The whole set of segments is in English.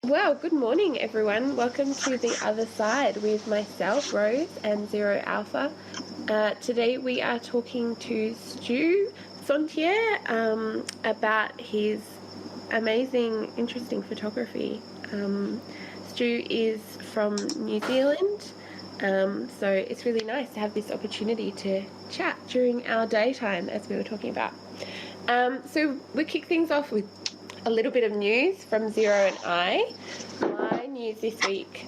Well, good morning, everyone. Welcome to The Other Side with myself, Rose, and Zero Alpha. Today we are talking to Stu Sontier about his amazing, interesting photography. Stu is from New Zealand, so it's really nice to have this opportunity to chat during our daytime, as we were talking about. So we kick things off with a little bit of news from Zero and I. My news this week,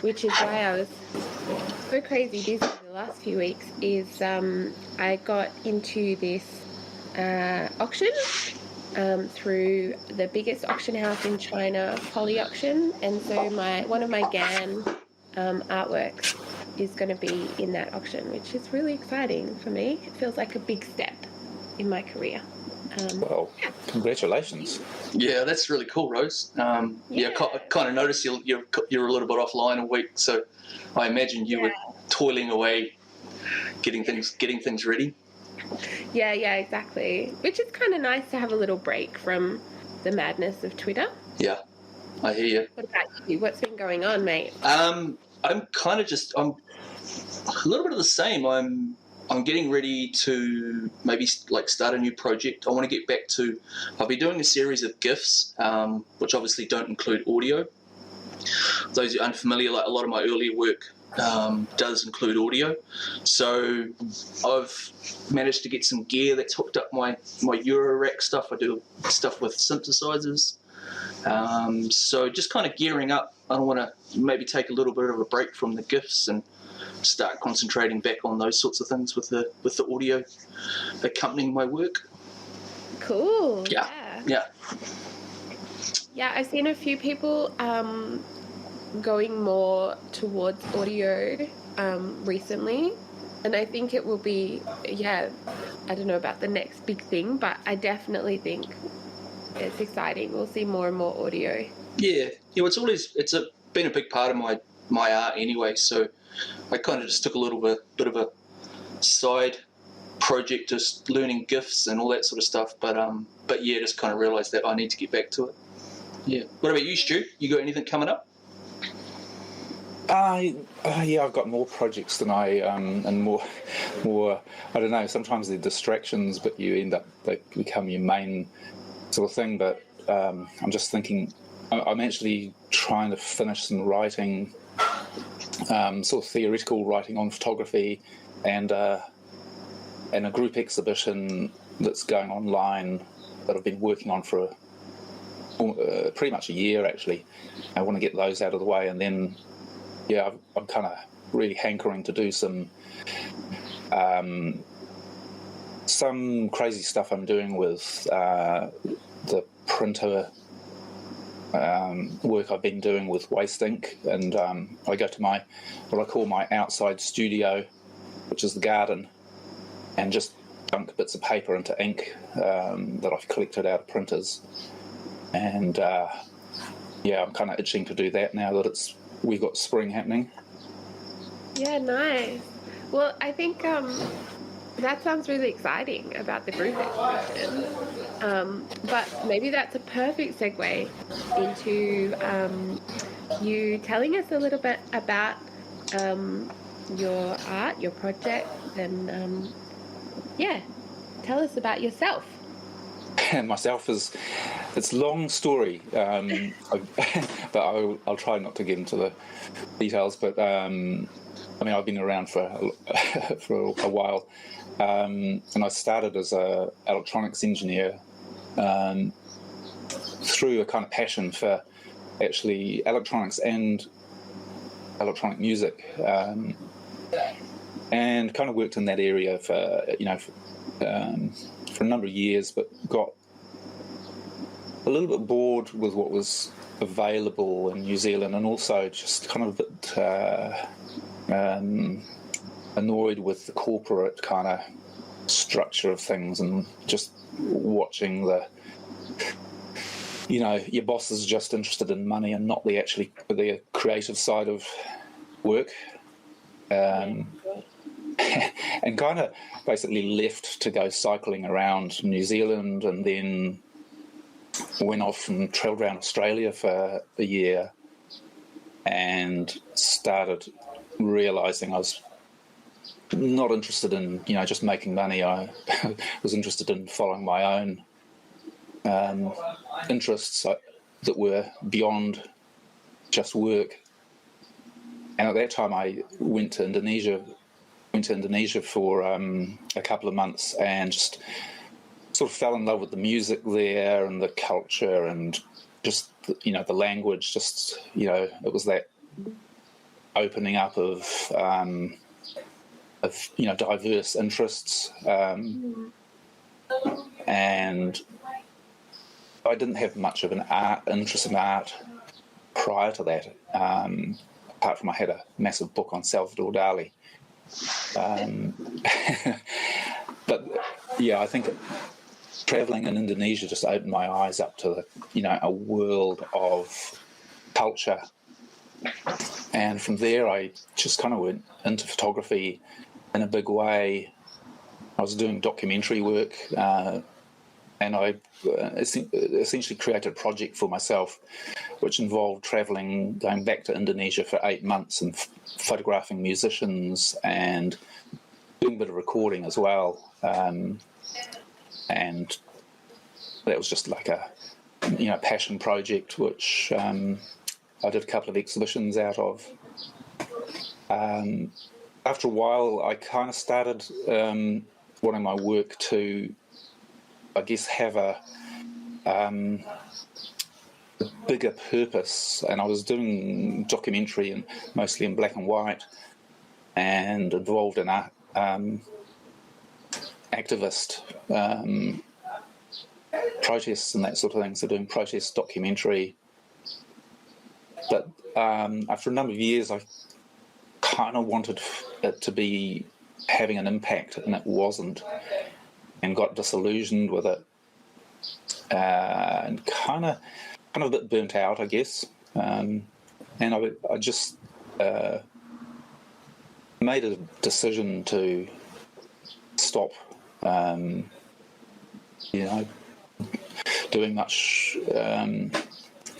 which is why I was so crazy busy the last few weeks, is I got into this auction through the biggest auction house in China, Poly Auction, and so one of my GAN artworks is going to be in that auction, which is really exciting for me. It feels like a big step in my career. Well, congratulations. Yeah, that's really cool, Rose. I kind of noticed you're a little bit offline a week, so I imagine you were toiling away, getting things ready. Yeah, exactly. Which is kind of nice to have a little break from the madness of Twitter. Yeah, I hear you. What about you? What's been going on, mate? I'm kind of I'm a little bit of the same. I'm getting ready to maybe start a new project. I want to get back to. I'll be doing a series of GIFs, which obviously don't include audio. Those who are unfamiliar, like a lot of my earlier work does include audio. So I've managed to get some gear that's hooked up my Eurorack stuff. I do stuff with synthesizers. So just kind of gearing up. I want to maybe take a little bit of a break from the GIFs and start concentrating back on those sorts of things with the audio accompanying my work. Cool. Yeah. I've seen a few people going more towards audio recently, and I think it will be I don't know about the next big thing, but I definitely think it's exciting. We'll see more and more audio. Yeah, it's been a big part of my art anyway, so I kind of just took a little bit of a side project, just learning GIFs and all that sort of stuff. But yeah, just kind of realised that I need to get back to it. Yeah. What about you, Stu? You got anything coming up? I've got more projects than and more. I don't know. Sometimes they're distractions, but they become your main sort of thing. But I'm just thinking. I'm actually trying to finish some writing. Sort of theoretical writing on photography, and a group exhibition that's going online that I've been working on for pretty much a year actually. I want to get those out of the way, and then I'm kind of really hankering to do some crazy stuff I'm doing with the printer. Work I've been doing with waste ink, and I go to what I call my outside studio, which is the garden, and just dunk bits of paper into ink that I've collected out of printers. And I'm kind of itching to do that now that we've got spring happening. Yeah, nice. Well, I think that sounds really exciting about the group exhibition. But maybe that's a perfect segue into you telling us a little bit about your art, your project, and tell us about yourself. Myself it's a long story, but I'll try not to get into the details. But I've been around for a while, and I started as a electronics engineer through a kind of passion for actually electronics and electronic music, and kind of worked in that area for a number of years, but got a little bit bored with what was available in New Zealand, and also just kind of a bit annoyed with the corporate kind of structure of things, and just watching your boss is just interested in money and not the creative side of work. And kind of basically left to go cycling around New Zealand, and then went off and travelled around Australia for a year and started realising I was not interested in, just making money. I was interested in following my own interests that were beyond just work. And at that time, I went to Indonesia for a couple of months and just sort of fell in love with the music there and the culture and just the language. Just it was that opening up of diverse interests, and I didn't have much of an interest in art prior to that. Apart from I had a massive book on Salvador Dali. But yeah, I think travelling in Indonesia just opened my eyes up to a world of culture, and from there I just kind of went into photography in a big way. I was doing documentary work, and I essentially created a project for myself which involved travelling, going back to Indonesia for 8 months and photographing musicians and doing a bit of recording as well. And that was just like a passion project which I did a couple of exhibitions out of. After a while, I kind of started wanting my work to, I guess, have a bigger purpose, and I was doing documentary and mostly in black and white, and involved in activist protests and that sort of thing. So doing protest documentary, but after a number of years, I kind of wanted it to be having an impact, and it wasn't, and got disillusioned with it, and kind of a bit burnt out, I guess. And I just made a decision to stop, doing much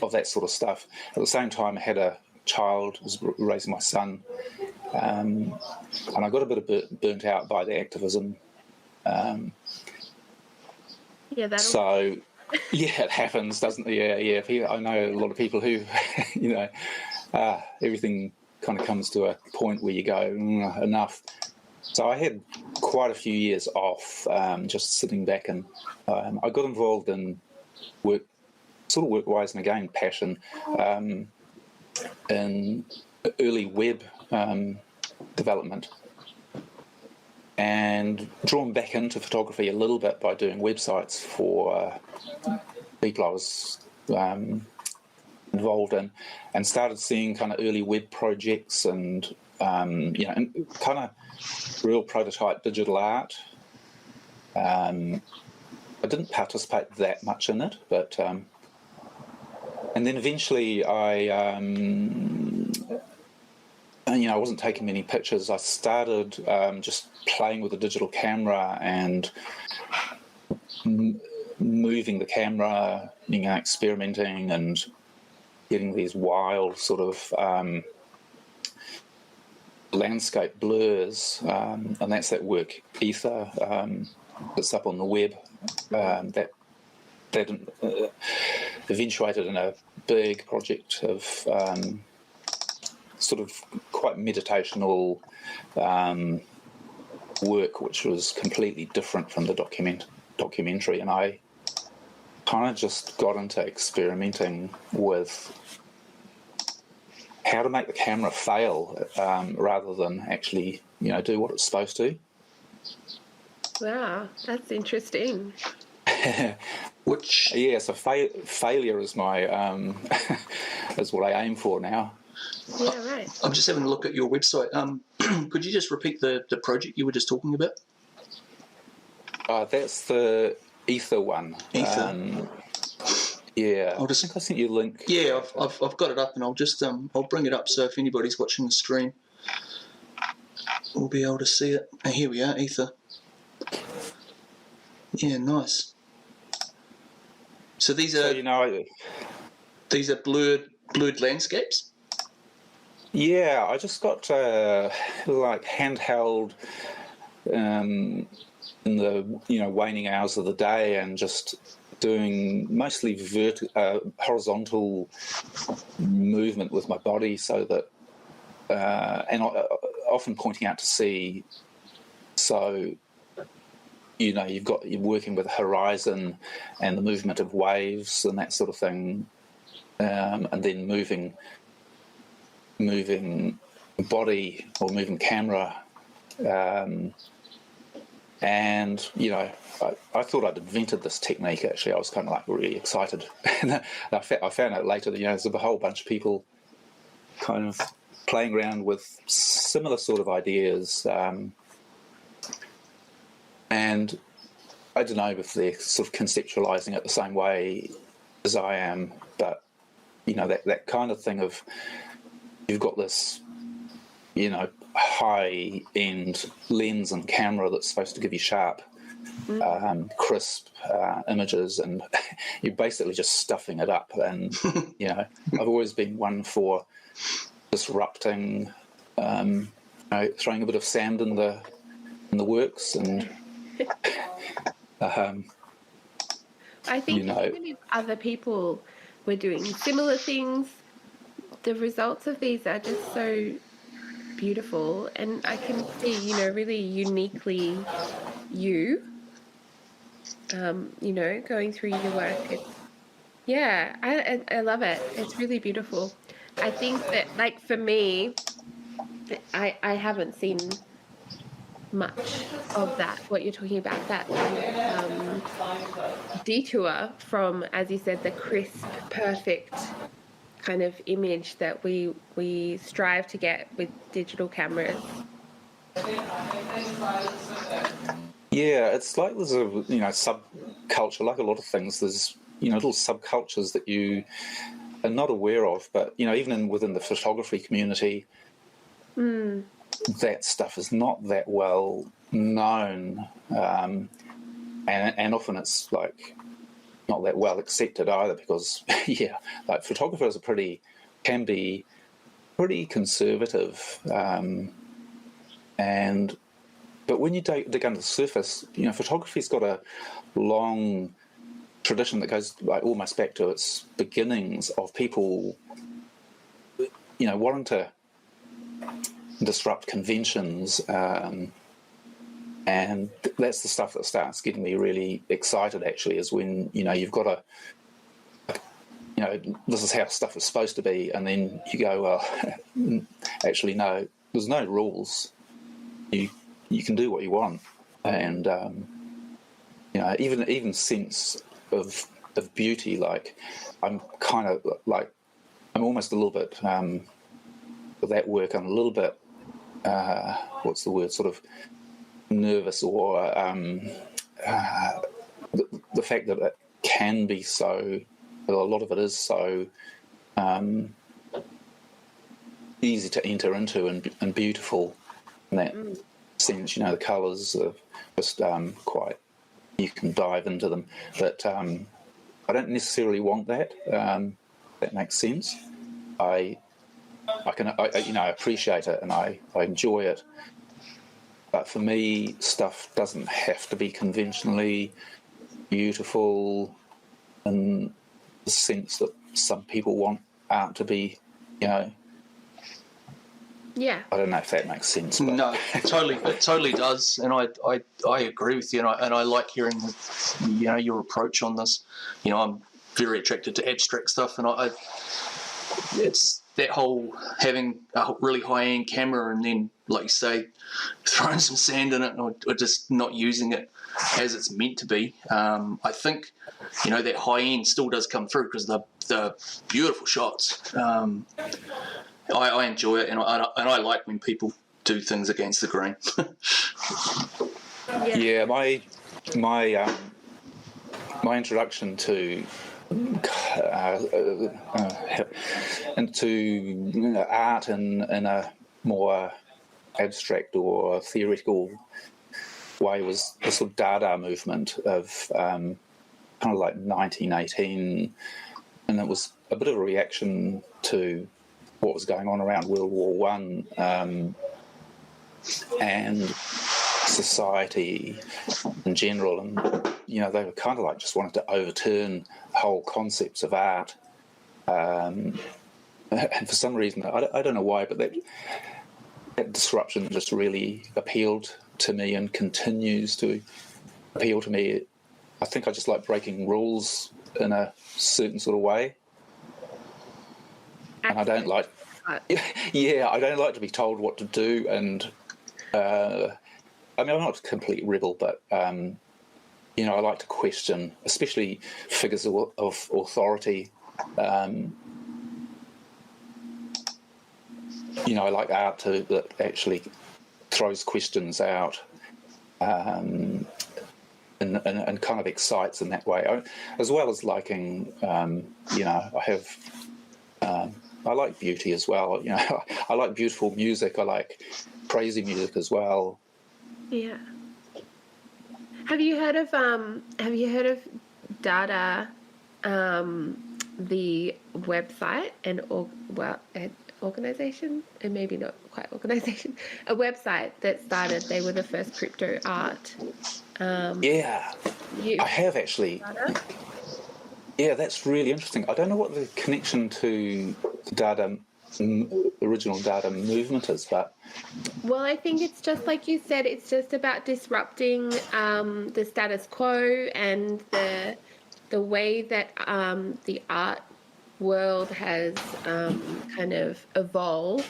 of that sort of stuff. At the same time, I had a child, was raising my son, and I got a bit burnt out by the activism. So, yeah, it happens, doesn't it? Yeah. I know a lot of people who, everything kind of comes to a point where you go, enough. So I had quite a few years off, just sitting back, and I got involved in work, sort of work-wise, and again, passion, in early web development, and drawn back into photography a little bit by doing websites for people I was involved in, and started seeing kind of early web projects and and kind of real prototype digital art. I didn't participate that much in it, but and then eventually I wasn't taking many pictures. I started just playing with a digital camera and moving the camera, experimenting and getting these wild sort of landscape blurs, and that's that work, Ether, that's up on the web. That eventuated in a big project of sort of quite meditational work, which was completely different from the documentary, and I kind of just got into experimenting with how to make the camera fail rather than actually, do what it's supposed to. Wow, that's interesting. So failure is my is what I aim for now. Yeah, right. I'm just having a look at your website. Could you just repeat the project you were just talking about? That's the Ether one. Ether. Yeah, I think I sent you a link. Yeah, I've got it up, and I'll just I'll bring it up so if anybody's watching the stream, we'll be able to see it. Here we are, Ether. Yeah, nice. So these So, are blurred landscapes. yeah, I just got like handheld in the waning hours of the day, and just doing mostly horizontal movement with my body, so that and often pointing out to sea. So you're working with the horizon and the movement of waves and that sort of thing, and then moving body or moving camera, and I thought I'd invented this technique. Actually, I was kind of like really excited. And I found out later that there's a whole bunch of people kind of playing around with similar sort of ideas, and I don't know if they're sort of conceptualizing it the same way as I am, but that kind of thing of you've got this high-end lens and camera that's supposed to give you sharp, crisp images, and you're basically just stuffing it up. And I've always been one for disrupting, throwing a bit of sand in the works, and I think even if other people were doing similar things, the results of these are just so beautiful, and I can see, really uniquely you, going through your work. I love it. It's really beautiful. I think that, like, for me, I haven't seen much of that, what you're talking about, that detour from, as you said, the crisp, perfect kind of image that we strive to get with digital cameras. Yeah, it's like there's a subculture, like a lot of things. There's little subcultures that you are not aware of, but even within the photography community, that stuff is not that well known, and often it's like not that well accepted either, because like photographers can be pretty conservative, but when you dig under the surface, photography's got a long tradition that goes like almost back to its beginnings, of people wanting to disrupt conventions, and that's the stuff that starts getting me really excited, actually, is when you've got this is how stuff is supposed to be, and then you go, well, actually no, there's no rules. You can do what you want, and even sense of beauty. Like I'm kind of like I'm almost a little bit with that work. I'm a little bit what's the word? Sort of nervous, or the fact that it can be so. A lot of it is so easy to enter into and beautiful in that sense. The colours are just quite. You can dive into them, but I don't necessarily want that. That makes sense. I appreciate it and I enjoy it, but for me, stuff doesn't have to be conventionally beautiful in the sense that some people want art to be. Yeah. I don't know if that makes sense. But. No, it totally does, and I agree with you, and I like hearing your approach on this. I'm very attracted to abstract stuff, and it's that whole having a really high-end camera and then, like you say, throwing some sand in it, or just not using it as it's meant to be. I think that high end still does come through, because the beautiful shots. I enjoy it, and I like when people do things against the grain. Yeah, my introduction to into art in a more abstract or theoretical way was the sort of Dada movement of kind of like 1918, and it was a bit of a reaction to what was going on around World War One, and society in general, and they were kind of like just wanted to overturn whole concepts of art, and for some reason I don't know why, but that disruption just really appealed to me and continues to appeal to me. I think I just like breaking rules in a certain sort of way, and I don't like I don't like to be told what to do, and I'm not a complete rebel, but I like to question, especially figures of authority. I like art that actually throws questions out, and kind of excites in that way, as well as liking. I like beauty as well. I like beautiful music. I like crazy music as well. Yeah. Have you heard of Dada, the website and an organization, and maybe not quite organization, a website that started? They were the first crypto art. I have actually. Dada? Yeah, that's really interesting. I don't know what the connection to the original Dada movement is, but... Well, I think it's just like you said, it's just about disrupting the status quo and the way that the art world has kind of evolved,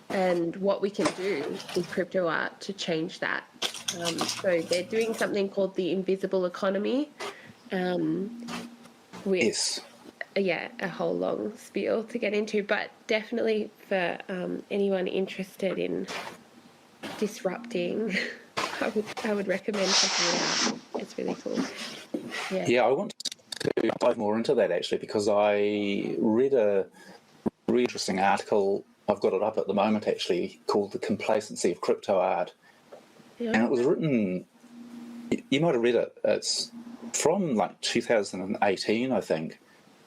and what we can do with crypto art to change that. So they're doing something called the invisible economy, with Yes. A whole long spiel to get into, but definitely for anyone interested in disrupting, I would recommend checking it out. It's really cool. Yeah, I want to dive more into that actually, because I read a really interesting article. I've got it up at the moment actually, called "The Complacency of Crypto Art," and it was written. You might have read it. It's from like 2018, I think.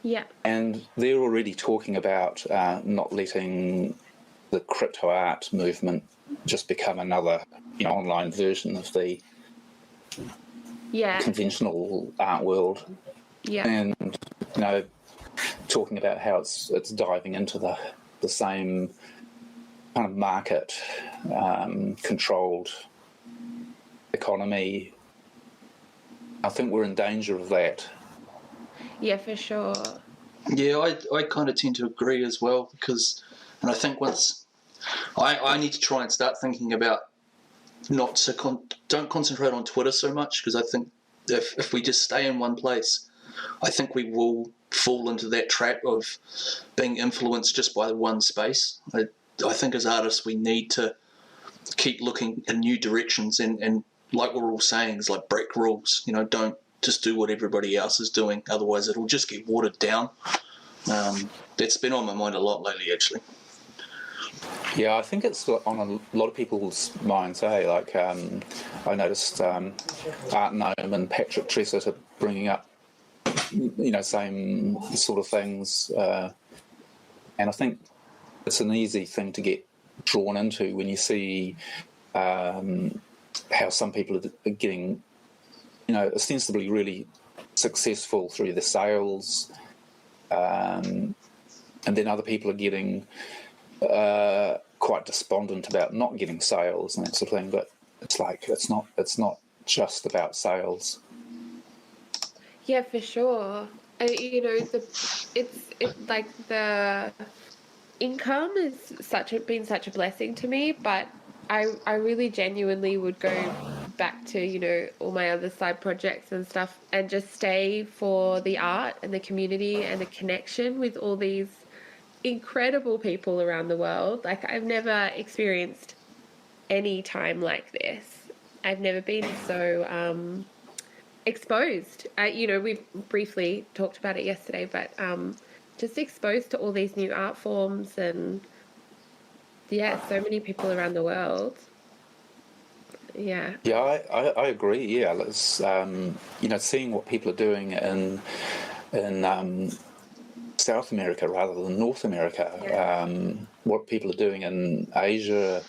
Yeah. And they're already talking about not letting the crypto art movement just become another, online version of the conventional art world. Yeah. And talking about how it's diving into the same kind of market controlled economy. I think we're in danger of that. Yeah, for sure. Yeah, I kind of tend to agree as well, and I think once I need to try and start thinking about don't concentrate on Twitter so much, because I think if we just stay in one place, I think we will fall into that trap of being influenced just by one space. I think as artists we need to keep looking in new directions, and like we're all saying, is like break rules. Don't just do what everybody else is doing, otherwise it'll just get watered down. That's been on my mind a lot lately, actually. Yeah, I think it's on a lot of people's minds, Like, I noticed Art Gnome and Patrick Tressett are bringing up, same sort of things. And I think it's an easy thing to get drawn into when you see how some people are getting, ostensibly really successful through the sales, and then other people are getting quite despondent about not getting sales and that sort of thing. But it's like it's not just about sales. Yeah, for sure. It's like the income is been such a blessing to me, but I really genuinely would go back to all my other side projects and stuff, and just stay for the art and the community and the connection with all these incredible people around the world. Like, I've never experienced any time like this. I've never been so exposed. We briefly talked about it yesterday, but just exposed to all these new art forms, and so many people around the world. Yeah. Yeah, I agree. Yeah, let's seeing what people are doing in South America rather than North America. Yeah. What people are doing in Asia,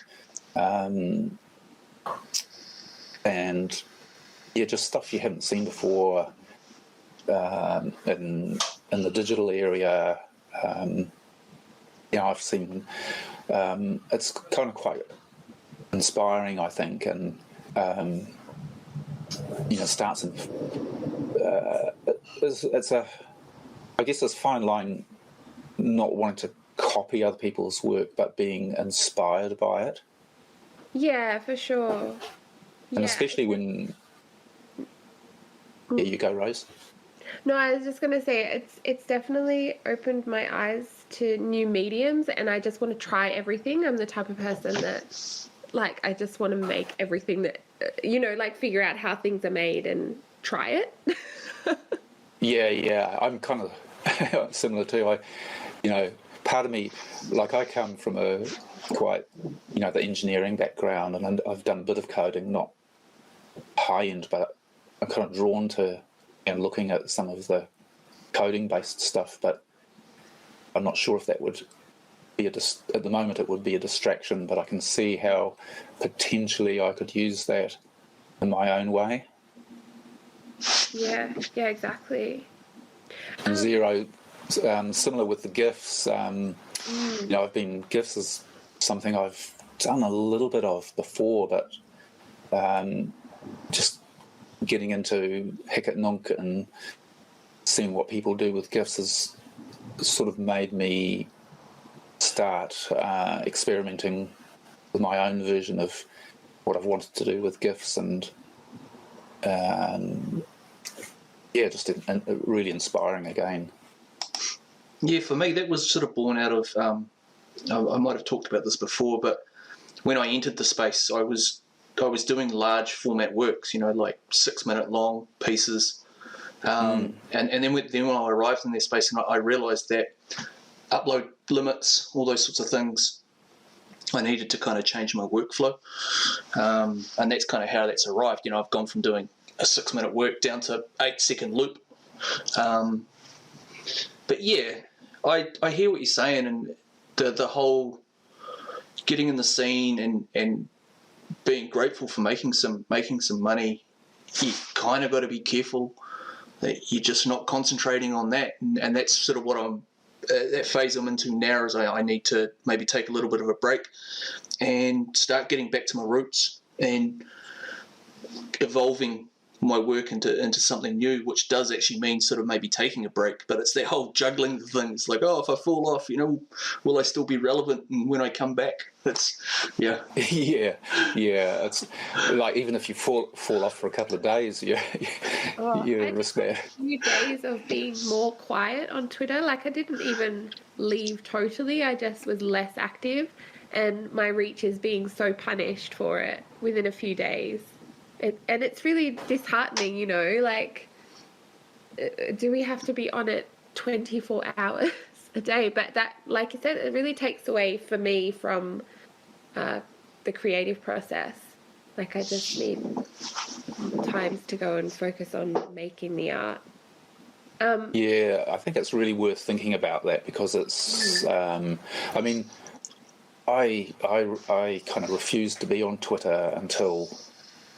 and yeah, just stuff you haven't seen before in the digital area. I've seen. It's kind of quite inspiring, I think, and starts in. It's a. I guess this fine line, not wanting to copy other people's work, but being inspired by it. Yeah, for sure. And Yeah. especially when. Yeah, you go, Rose. No, I was just gonna say it's definitely opened my eyes to new mediums, and I just want to try everything. I'm the type of person that, like, I just want to make everything that, like, figure out how things are made and try it. Yeah, I'm kind of similar too. Part of me, like, I come from a quite, the engineering background, and I've done a bit of coding, not high end, but I'm kind of drawn to looking at some of the coding based stuff, but I'm not sure if that would be at the moment it would be a distraction, but I can see how potentially I could use that in my own way. Yeah, exactly. And Zero, similar with the GIFs, GIFs is something I've done a little bit of before, but just getting into Hekit Nunk and seeing what people do with GIFs has sort of made me start experimenting with my own version of what I've wanted to do with GIFs, and just really inspiring again. Yeah, for me, that was sort of born out of, I might have talked about this before, but when I entered the space, I was doing large format works, like 6-minute long pieces. And then when I arrived in their space, and I realised that upload limits, all those sorts of things, I needed to kind of change my workflow. And that's kind of how that's arrived. I've gone from doing a 6-minute work down to 8-second loop. But yeah, I hear what you're saying, and the whole getting in the scene and being grateful for making some money. You kind of got to be careful that you're just not concentrating on that, and that's sort of what I'm that phase I'm into now. Is I need to maybe take a little bit of a break and start getting back to my roots and evolving my work into something new, which does actually mean sort of maybe taking a break. But it's that whole juggling the things, like, if I fall off, will I still be relevant when I come back? It's yeah. It's like, even if you fall off for a couple of days, you risk that. A few days of being more quiet on Twitter. Like, I didn't even leave totally. I just was less active, and my reach is being so punished for it within a few days. And it's really disheartening, like, do we have to be on it 24 hours a day? But that, like you said, it really takes away for me from the creative process. Like, I just need times to go and focus on making the art. Yeah, I think it's really worth thinking about that, because it's, I kind of refused to be on Twitter until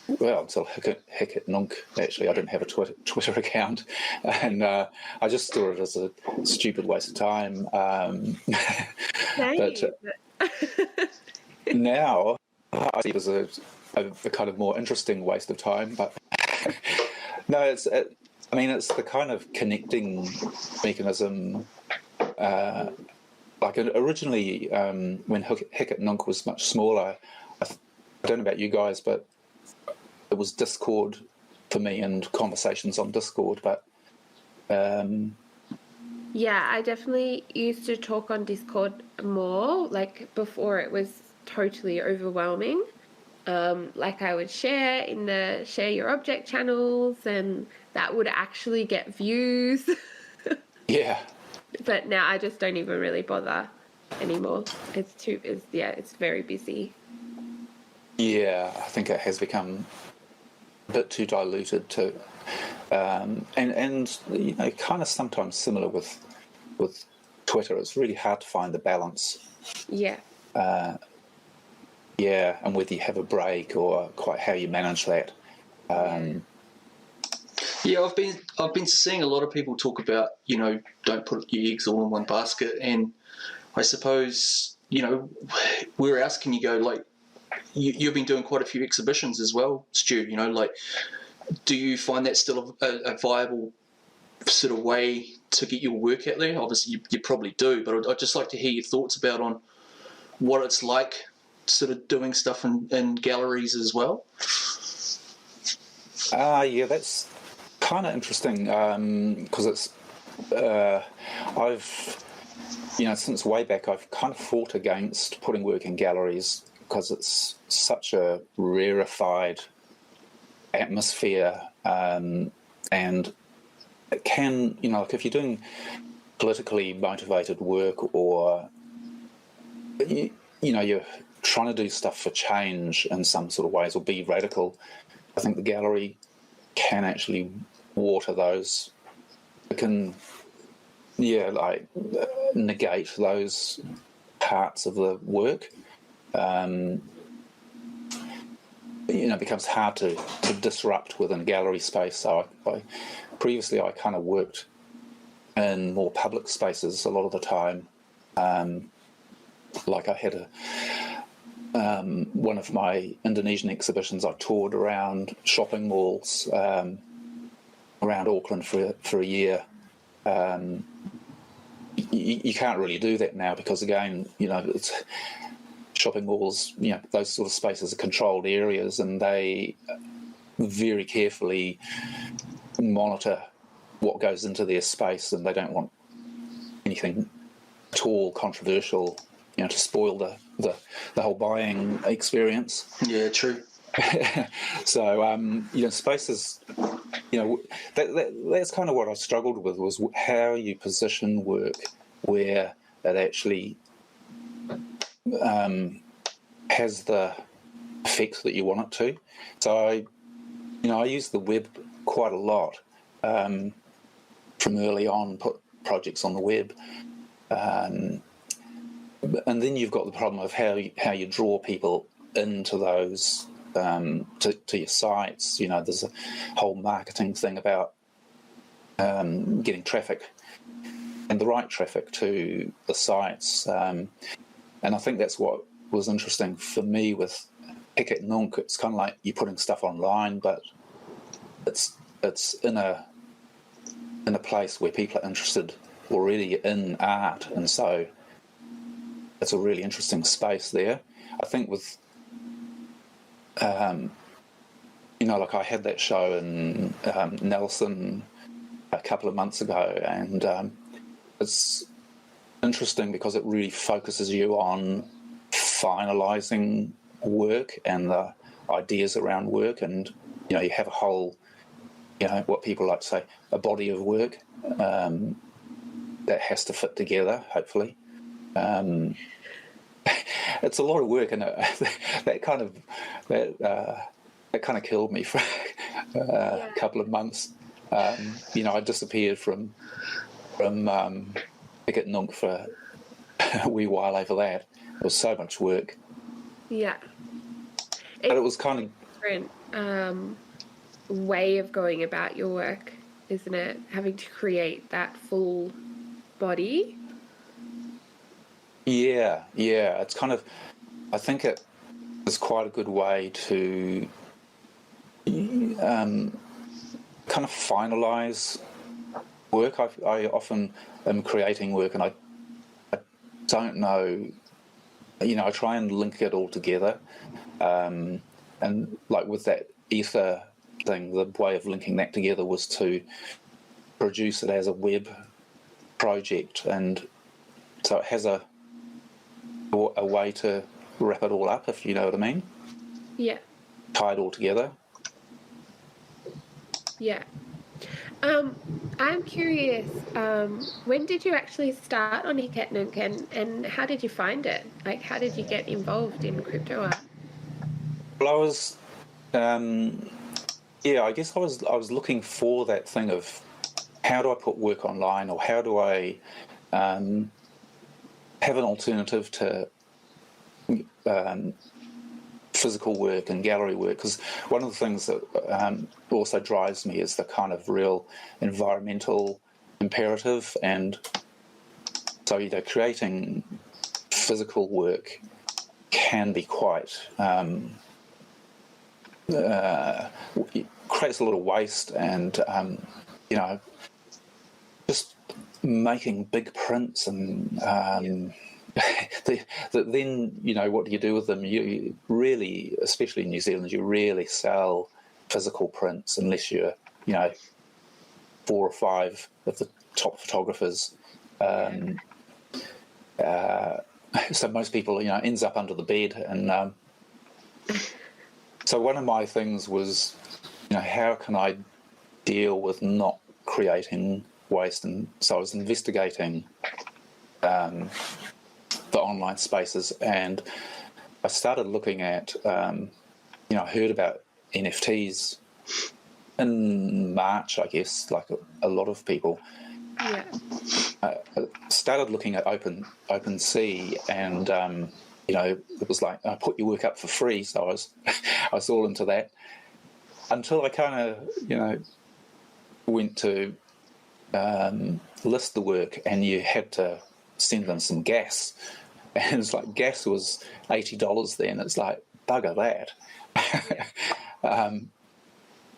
Hekit Nunk. Actually, I didn't have a Twitter account, and I just saw it as a stupid waste of time. But now I see it as a kind of more interesting waste of time. But no, it's the kind of connecting mechanism. Like, originally, when Hekit Nunk was much smaller, I don't know about you guys, but it was Discord for me, and conversations on Discord. But yeah, I definitely used to talk on Discord more. Like, before, it was totally overwhelming. Like, I would share in the share your object channels, and that would actually get views. Yeah. But now I just don't even really bother anymore. It's very busy. Yeah, I think it has become a bit too diluted to, and kind of sometimes similar with Twitter. It's really hard to find the balance. Yeah. Yeah, and whether you have a break or quite how you manage that. Yeah, I've been seeing a lot of people talk about, don't put your eggs all in one basket, and I suppose, where else can you go? Like, you've been doing quite a few exhibitions as well, Stu. Do you find that still a viable sort of way to get your work out there? Obviously, you probably do, but I'd just like to hear your thoughts about on what it's like, sort of doing stuff in galleries as well. Yeah, that's kind of interesting because it's I've since way back I've kind of fought against putting work in galleries because it's such a rarefied atmosphere, and it can, like if you're doing politically motivated work or you're trying to do stuff for change in some sort of ways or be radical, I think the gallery can actually water those. It can, negate those parts of the work. It becomes hard to disrupt within a gallery space. So previously I kind of worked in more public spaces a lot of the time. Like I had one of my Indonesian exhibitions, I toured around shopping malls around Auckland for a year. You can't really do that now because, again, it's shopping malls, those sort of spaces are controlled areas, and they very carefully monitor what goes into their space, and they don't want anything at all controversial, to spoil the whole buying experience. Yeah, true. So, spaces, that's kind of what I struggled with, was how you position work where it actually has the effect that you want it to. So I use the web quite a lot from early on, put projects on the web. And then you've got the problem of how you draw people into those to your sites. There's a whole marketing thing about getting traffic and the right traffic to the sites. And I think that's what was interesting for me with Heket Nunk. It's kind of like you're putting stuff online, but it's in a place where people are interested already in art, and so it's a really interesting space there. I think with like I had that show in Nelson a couple of months ago, and it's interesting because it really focuses you on finalising work and the ideas around work, and you have a whole, what people like to say, a body of work that has to fit together, hopefully. It's a lot of work, and that kind of killed me for a couple of months. I disappeared from Heket Nunk for a wee while over that. It was so much work. Yeah. But it was kind of different way of going about your work, isn't it? Having to create that full body. Yeah. It's kind of, I think it is quite a good way to kind of finalise work. I often am creating work, and I don't know, I try and link it all together. And like with that ether thing, the way of linking that together was to produce it as a web project, and so it has a way to wrap it all up, if you know what I mean. Yeah. Tie it all together. Yeah. I'm curious, when did you actually start on Heket Nunk, and how did you find it? Like, how did you get involved in crypto art? Well, I was, I guess I was looking for that thing of how do I put work online, or how do I have an alternative to physical work and gallery work, because one of the things that also drives me is the kind of real environmental imperative, and so creating physical work can be quite creates a lot of waste, and just making big prints and then what do you do with them? You really, especially in New Zealand, you rarely sell physical prints unless you're 4 or 5 of the top photographers. So most people ends up under the bed, and so one of my things was how can I deal with not creating waste, and so I was investigating the online spaces, and I started looking at, I heard about NFTs in March, I guess, like a lot of people. Yeah. I started looking at OpenSea, and it was like put your work up for free, so I was all into that until I kind of went to list the work, and you had to send them some gas. And it's like gas was $80 then. It's like, bugger that.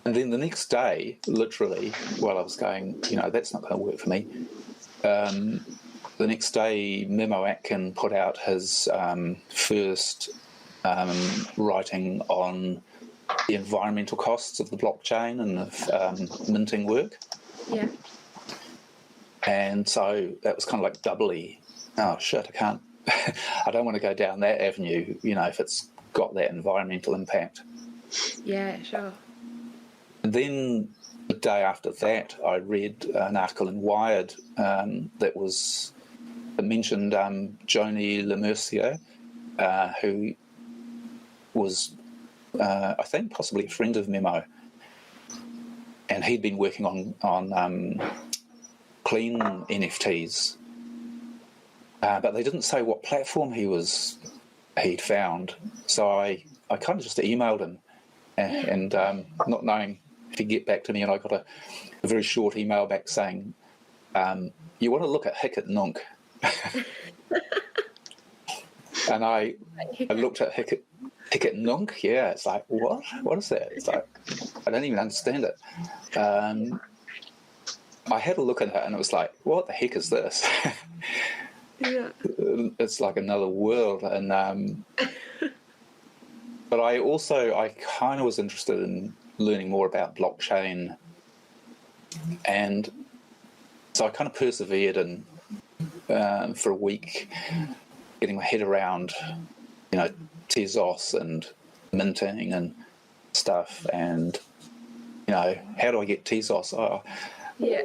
And then the next day, literally, while I was going, that's not going to work for me. The next day, Memo Atkin put out his first writing on the environmental costs of the blockchain and of minting work. Yeah. And so that was kind of like doubly, oh shit, I can't, I don't want to go down that avenue, if it's got that environmental impact. Yeah, sure. And then the day after that, I read an article in Wired that mentioned Joni Lemercier, who was, I think, possibly a friend of Memo, and he'd been working on clean NFTs. But they didn't say what platform he'd found. So I kind of just emailed him, and not knowing if he'd get back to me, and I got a very short email back saying, you want to look at Hicket Nunk. And I looked at Hicket Nunk, yeah, it's like, what? What is that? It's like, I don't even understand it. I had a look at it, and it was like, what the heck is this? Yeah. It's like another world, and but I kind of was interested in learning more about blockchain, and so I kind of persevered and for a week, getting my head around, Tezos and minting and stuff, and how do I get Tezos? Yeah.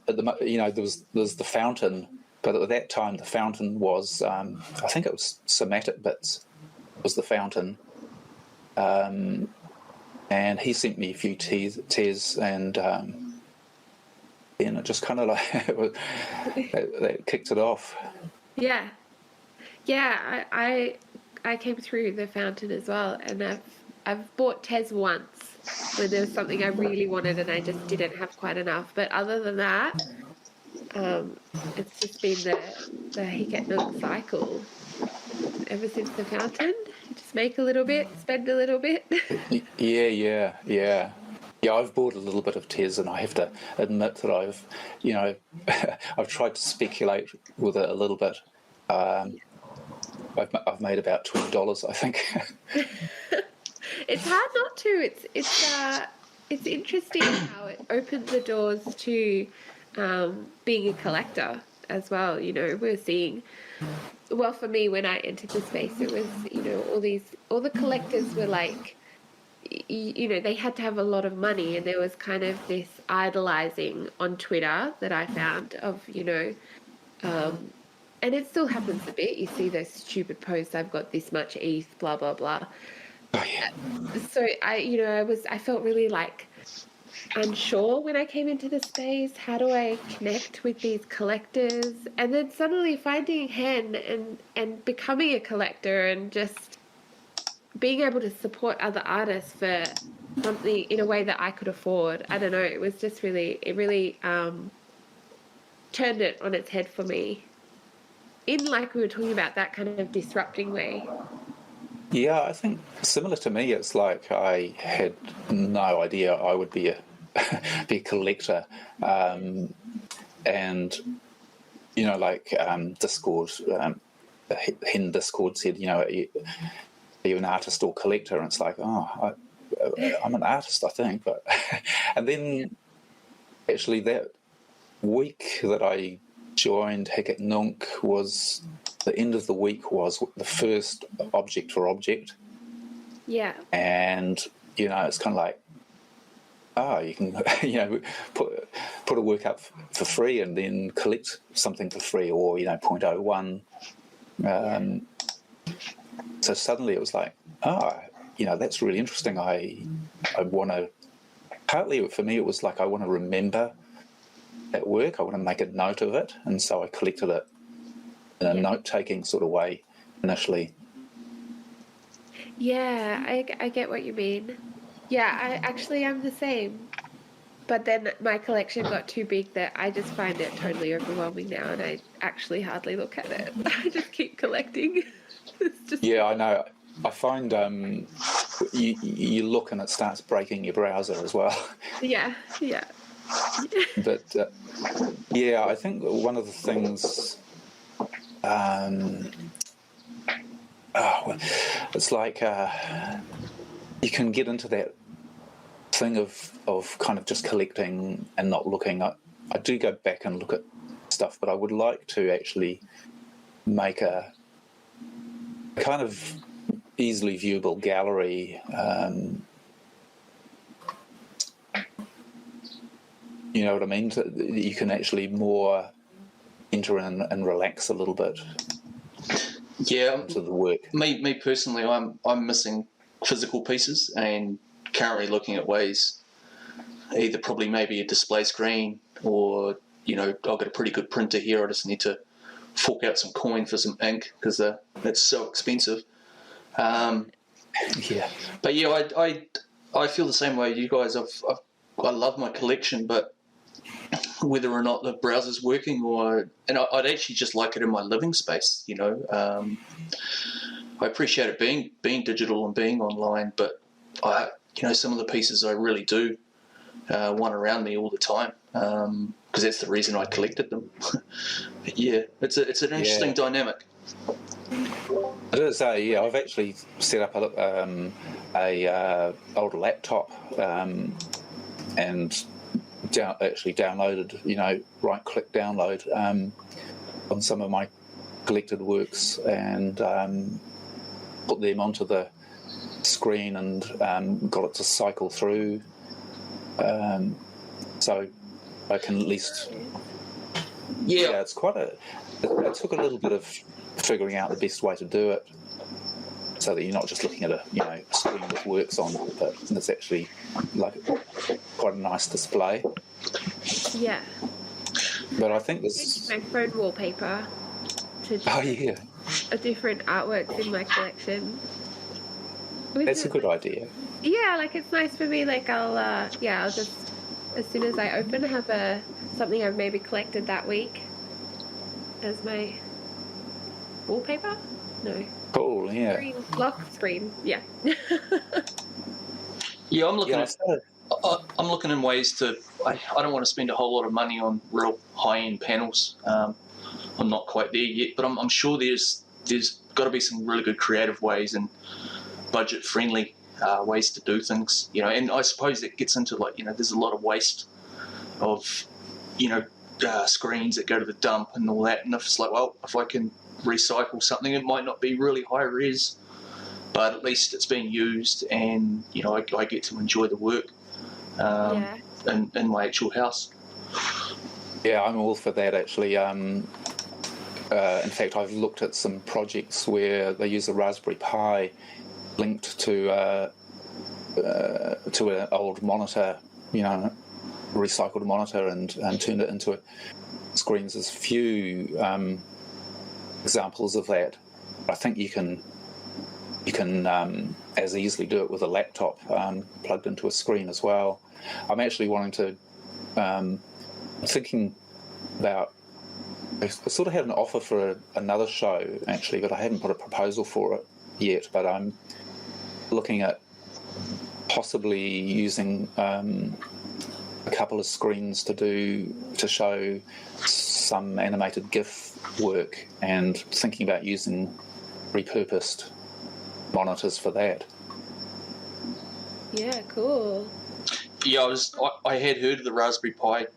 There's the fountain. But at that time, the fountain was, I think it was Somatic Bits was the fountain. And he sent me a few Tez, and it just kind of like, that kicked it off. Yeah. Yeah, I came through the fountain as well, and I've bought Tez once when there was something I really wanted and I just didn't have quite enough. But other than that, it's just been the Hicket Nook cycle ever since the fountain. Just make a little bit, spend a little bit. Yeah. I've bought a little bit of Tez, and I have to admit that I've tried to speculate with it a little bit. I've made about $20, I think. It's hard not to. It's interesting how it opens the doors to being a collector as well. We're seeing, well, for me, when I entered the space, it was, all the collectors were like, they had to have a lot of money, and there was kind of this idolizing on Twitter that I found of, and it still happens a bit. You see those stupid posts, I've got this much ETH, blah, blah, blah. Oh yeah. So I felt really like unsure when I came into the space. How do I connect with these collectors? And then suddenly finding Hen and becoming a collector and just being able to support other artists for something in a way that I could afford. I don't know. It was just it really turned it on its head for me. In, like we were talking about, that kind of disrupting way. Yeah, I think similar to me, it's like I had no idea I would be be a collector, and like Discord, the Hen Discord said, are you an artist or collector? And it's like, I'm an artist, I think, but and then actually that week that I joined Hackett Nunk was the end of the week was the first object for object. Yeah. And it's kind of like, you can put a work up for free and then collect something for free, or 0.01. So suddenly it was like, that's really interesting. I want to. Partly for me, it was like I want to remember that work. I want to make a note of it, and so I collected it in a note-taking sort of way initially. Yeah, I get what you mean. Yeah, I actually am the same. But then my collection got too big that I just find it totally overwhelming now, and I actually hardly look at it. I just keep collecting. Yeah, I know. I find you look and it starts breaking your browser as well. Yeah. But I think one of the things, it's like you can get into that thing of kind of just collecting and not looking. I do go back and look at stuff, but I would like to actually make a kind of easily viewable gallery. You know what I mean? You can actually more enter in and relax a little bit. Yeah, into the work. Me personally, I'm missing physical pieces, and currently looking at ways, either probably maybe a display screen, or I've got a pretty good printer here. I just need to fork out some coin for some ink because that's so expensive. Yeah. But yeah, I feel the same way you guys. I love my collection, but whether or not the browser's working, and I'd actually just like it in my living space. I appreciate it being digital and being online, but some of the pieces I really do want around me all the time, because that's the reason I collected them. But yeah, it's an interesting dynamic. It is. I've actually set up a old laptop and actually downloaded, right-click download on some of my collected works and put them onto the screen and got it to cycle through, so I can at least. Yeah, it's quite a. It took a little bit of figuring out the best way to do it, so that you're not just looking at a screen with works on, but it's actually like quite a nice display. Yeah. But I think this. My phone wallpaper to a different artworks in my collection. That's a good idea. Yeah, like it's nice for me. Like I'll just as soon as I open have something I've maybe collected that week as my wallpaper. No. Cool. Yeah. Lock screen. Yeah. Yeah, I'm looking I'm looking in ways to. I don't want to spend a whole lot of money on real high-end panels. I'm not quite there yet, but I'm sure there's got to be some really good creative ways and budget-friendly ways to do things. And I suppose it gets into there's a lot of waste of screens that go to the dump and all that. And it's like, well, if I can recycle something, it might not be really high res, but at least it's being used, and I get to enjoy the work in my actual house. Yeah, I'm all for that actually. In fact, I've looked at some projects where they use a Raspberry Pi linked to an old monitor, recycled monitor, and turned it into screens. There's few examples of that. I think you can as easily do it with a laptop plugged into a screen as well. I'm actually wanting to thinking about. I sort of had an offer for another show actually, but I haven't put a proposal for it yet. But I'm looking at possibly using a couple of screens to show some animated GIF work, and thinking about using repurposed monitors for that. Yeah, cool. Yeah, I had heard of the Raspberry Pi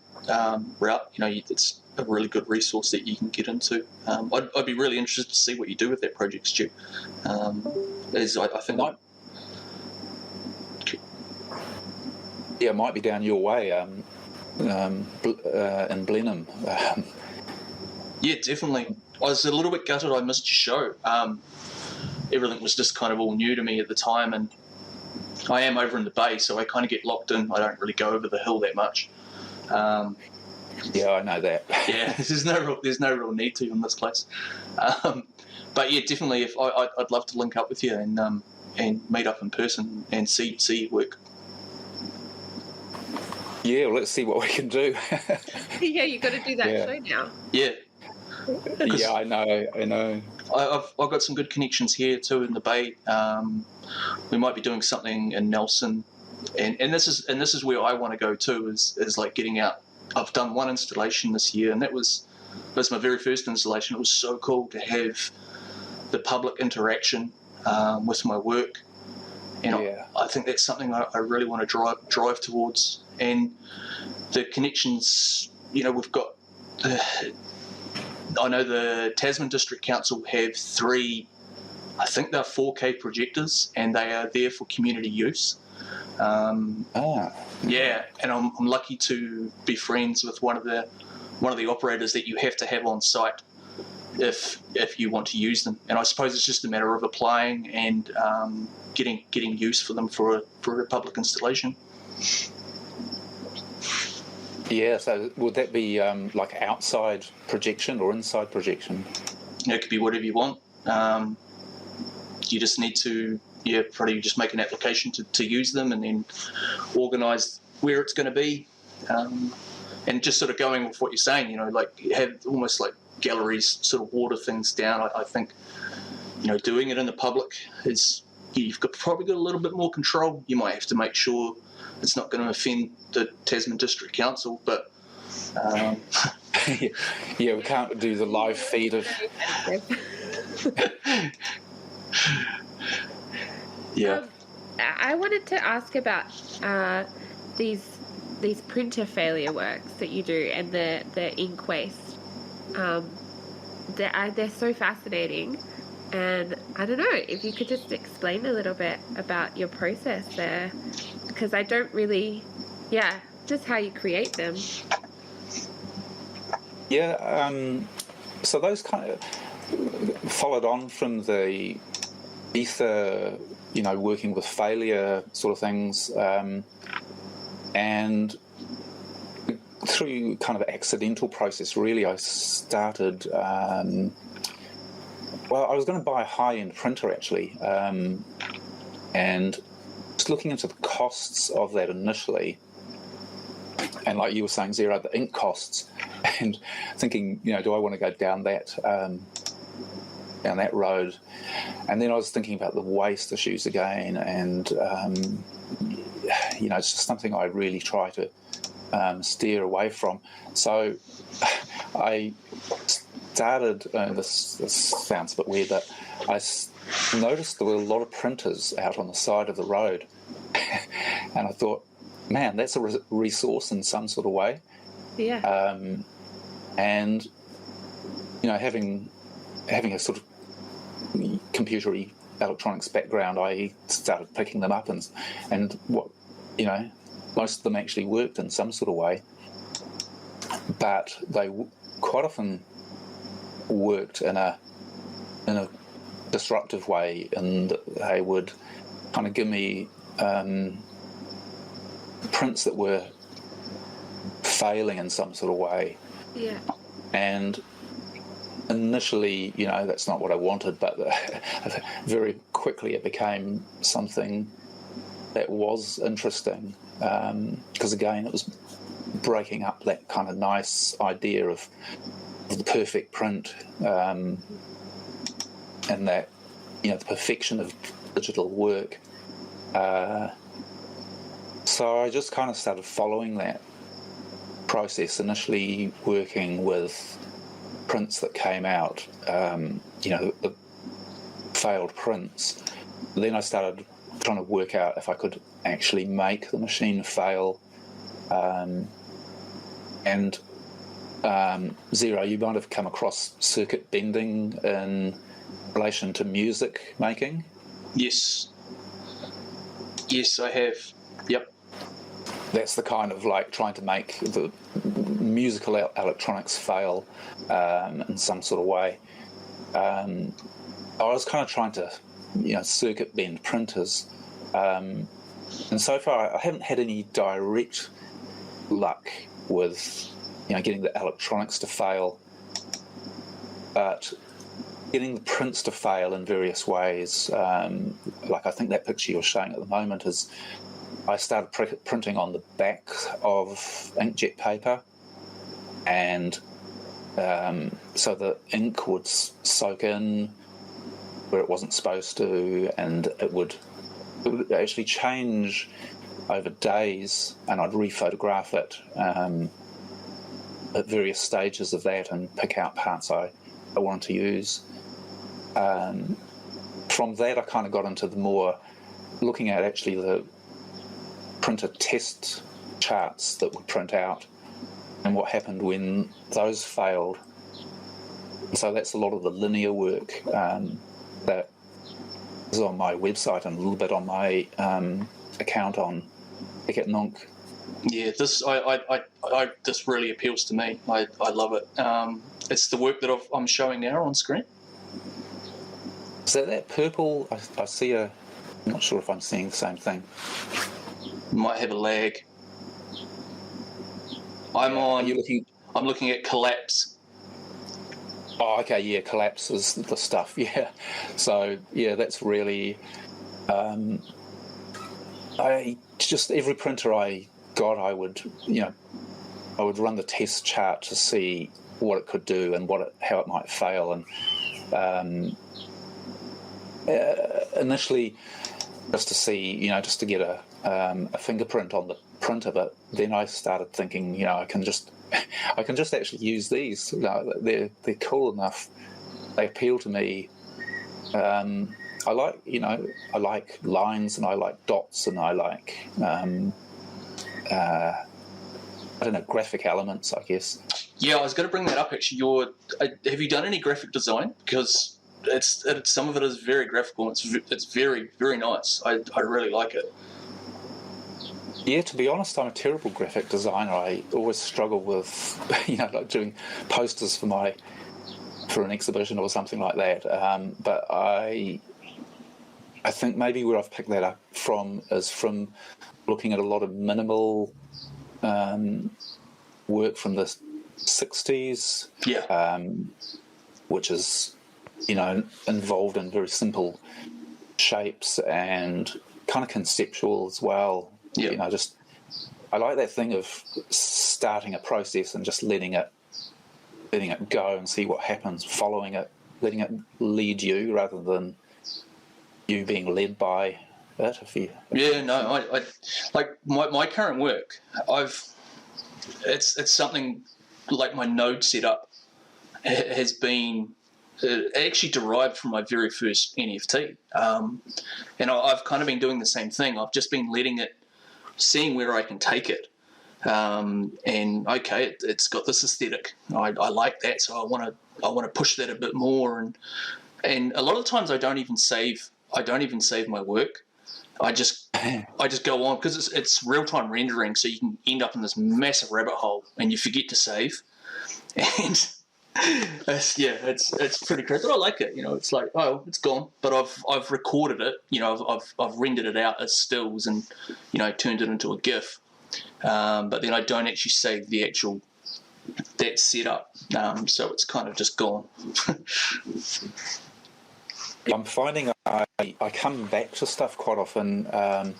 route. It's a really good resource that you can get into. I'd be really interested to see what you do with that project, Stu. I think it might be down your way in Blenheim. Yeah, definitely. I was a little bit gutted I missed your show. Everything was just kind of all new to me at the time, and I am over in the Bay, so I kind of get locked in. I don't really go over the hill that much. Yeah, I know that. Yeah, there's no real need to in this place. But yeah, definitely. If I'd love to link up with you and meet up in person and see your work. Yeah, well, let's see what we can do. Yeah, you've got to do that show now. Yeah. Yeah, I know. I've got some good connections here too in the Bay. We might be doing something in Nelson, and this is where I want to go too. Is like getting out. I've done one installation this year, and that was my very first installation. It was so cool to have the public interaction with my work, and I think that's something I really want to drive towards. And the connections, we've got. I know the Tasman District Council have 3, I think they're 4K projectors, and they are there for community use. Yeah, and I'm lucky to be friends with one of the operators that you have to have on site if you want to use them. And I suppose it's just a matter of applying and getting use for them for a public installation. Yeah, so would that be like outside projection or inside projection? It could be whatever you want. You just need to, probably just make an application to use them, and then organise where it's going to be. And just sort of going with what you're saying, like have almost like galleries sort of water things down. I think, doing it in the public is, you've probably got a little bit more control. You might have to make sure it's not going to offend the Tasman District Council, but yeah, we can't do the live feed of. Yeah. I wanted to ask about these printer failure works that you do and the ink waste. They're so fascinating, and I don't know if you could just explain a little bit about your process there, because I don't really, just how you create them. Yeah, so those kind of followed on from the ether, working with failure sort of things, and through kind of accidental process, really, I started. Well, I was going to buy a high-end printer actually, and just looking into the costs of that initially, and like you were saying, Zero, the ink costs, and thinking, do I want to go down that road? And then I was thinking about the waste issues again, and it's just something I really try to steer away from. So I started, this sounds a bit weird, but I noticed there were a lot of printers out on the side of the road, and I thought, man, that's a resource in some sort of way. Yeah. And having a sort of computery electronics background, I started picking them up, and what most of them actually worked in some sort of way, but they quite often worked in a disruptive way, and they would kind of give me prints that were failing in some sort of way. Yeah. And initially, that's not what I wanted, but very quickly it became something that was interesting, because again, it was breaking up that kind of nice idea of the perfect print, and that, the perfection of digital work. So I just kind of started following that process, initially working with prints that came out, the failed prints. Then I started trying to work out if I could actually make the machine fail. Zero, you might have come across circuit bending in relation to music making. Yes, I have. Yep. That's the kind of like trying to make the musical electronics fail in some sort of way. I was kind of trying to, circuit bend printers, and so far I haven't had any direct luck with, getting the electronics to fail, but getting the prints to fail in various ways. Like I think that picture you're showing at the moment is, I started printing on the back of inkjet paper, and so the ink would soak in where it wasn't supposed to, and it would actually change over days, and I'd re-photograph it at various stages of that and pick out parts I wanted to use. From that I kind of got into the more looking at actually the printer test charts that would print out and what happened when those failed. And so that's a lot of the linear work that is on my website and a little bit on my account on Eket Nunk. Yeah, this this really appeals to me. I love it. It's the work that I'm showing now on screen. Is that purple? I see I'm not sure if I'm seeing the same thing. Might have a lag. I'm looking at Collapse. Oh, okay, yeah, Collapse is the stuff, yeah. So, yeah, that's really... every printer I got, I would run the test chart to see what it could do and how it might fail. And initially, just to see, just to get a fingerprint on the print of it, then I started thinking, I can just actually use these. They're cool enough. They appeal to me. I like lines, and I like dots, and I like graphic elements, I guess. Yeah, I was going to bring that up actually. Have you done any graphic design? Because some of it is very graphical. It's very, very nice. I really like it. Yeah, to be honest, I'm a terrible graphic designer. I always struggle with, like doing posters for an exhibition or something like that. But I think maybe where I've picked that up from is from looking at a lot of minimal work from the 60s. Yeah. Which is, involved in very simple shapes and kind of conceptual as well. Yeah. I like that thing of starting a process and just letting it go and see what happens, following it, letting it lead you rather than you being led by it. I like my current work. It's something like my node setup has been actually derived from my very first NFT, and I've kind of been doing the same thing. I've just been letting it, seeing where I can take it, and okay, it's got this aesthetic. I like that, so I want to push that a bit more, and a lot of times I don't even save my work. I just go on because it's real time rendering, so you can end up in this massive rabbit hole and you forget to save, and It's pretty crazy, but I like it. It's like, oh, it's gone, but I've recorded it. I've rendered it out as stills and turned it into a GIF. But then I don't actually save the actual that setup, so it's kind of just gone. I'm finding I come back to stuff quite often and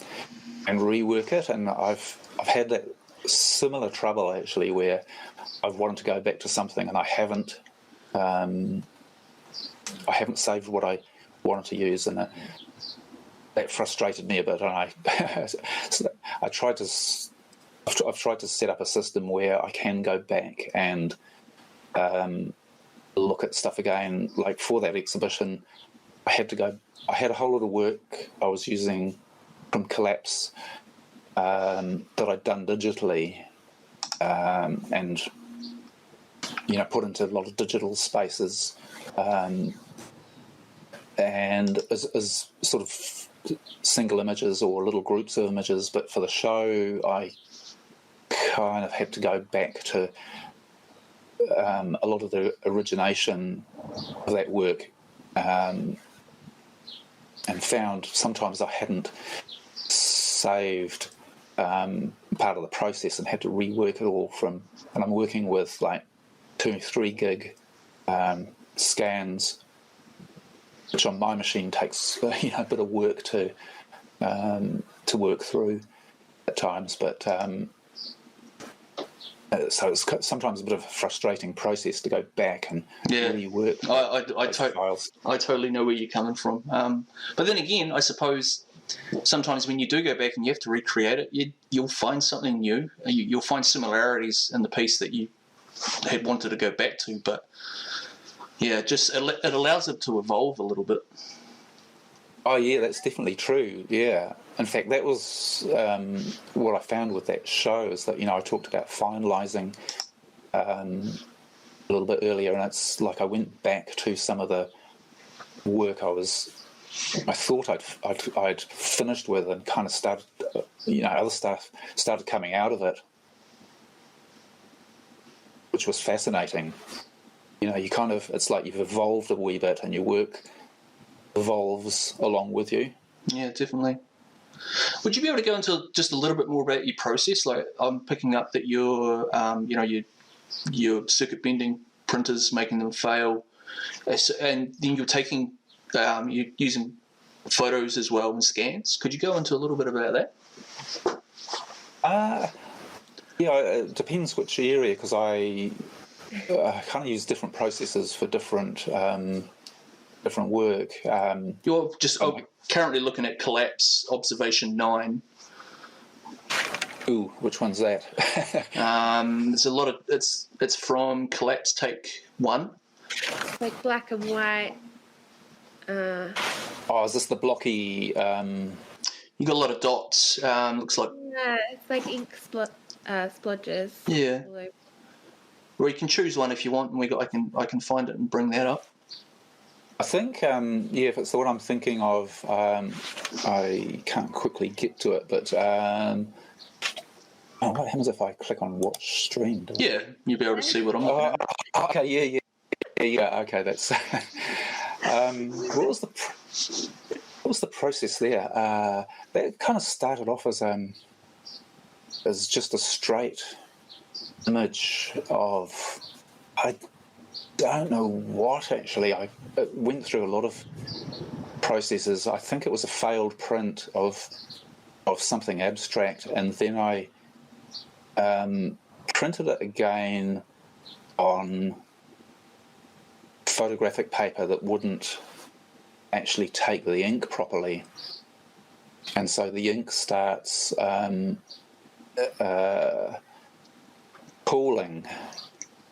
rework it, and I've had that similar trouble actually where I've wanted to go back to something and I haven't saved what I wanted to use, and that frustrated me a bit. And I've tried to set up a system where I can go back and look at stuff again. Like for that exhibition, I had a whole lot of work I was using from Collapse that I'd done digitally, and put into a lot of digital spaces, and as sort of single images or little groups of images. But for the show, I kind of had to go back to a lot of the origination of that work, and found sometimes I hadn't saved part of the process and had to rework it all from. And I'm working with like 2-3 gig scans, which on my machine takes a bit of work to work through at times. But so it's sometimes a bit of a frustrating process to go back and rework files. I totally know where you're coming from. But then again, I suppose sometimes when you do go back and you have to recreate it, you'll find something new. You'll find similarities in the piece that you had wanted to go back to. But yeah, it allows it to evolve a little bit. Oh yeah, that's definitely true. Yeah, in fact, that was what I found with that show, is that I talked about finalising a little bit earlier, and it's like I went back to some of the work I thought I'd finished with, and kind of started, other stuff started coming out of it, which was fascinating. It's like you've evolved a wee bit, and your work evolves along with you. Yeah, definitely. Would you be able to go into just a little bit more about your process? Like, I'm picking up that your circuit bending printers, making them fail, and then you're you're using photos as well and scans. Could you go into a little bit about that? It depends which area, because I kind of use different processes for different work. You're just currently looking at Collapse Observation 9. Ooh, which one's that? There's a lot of it's from Collapse Take 1. Like black and white. Is this the blocky? You got a lot of dots. Looks like. Yeah, it's like ink splodges. Yeah. Or you can choose one if you want, and I can find it and bring that up. I think, if it's the one I'm thinking of, I can't quickly get to it, but what happens if I click on watch stream? Yeah, you'll be able to see what I'm looking at. Okay, yeah, okay, that's... what was the process there? That kind of started off as just a straight image of... I don't know what, actually. I went through a lot of processes. I think it was a failed print of something abstract, and then I printed it again on photographic paper that wouldn't actually take the ink properly, and so the ink starts pooling.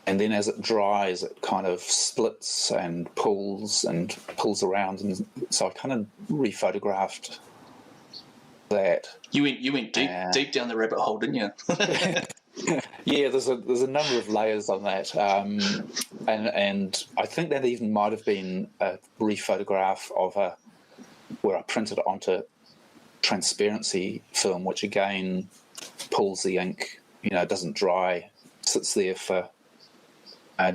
And then as it dries, it kind of splits and pulls around, and so I kind of rephotographed that. You went deep down the rabbit hole, didn't you? Yeah, there's a number of layers on that, and I think that even might have been a rephotograph of where I printed it onto transparency film, which again pulls the ink. It doesn't dry, sits there for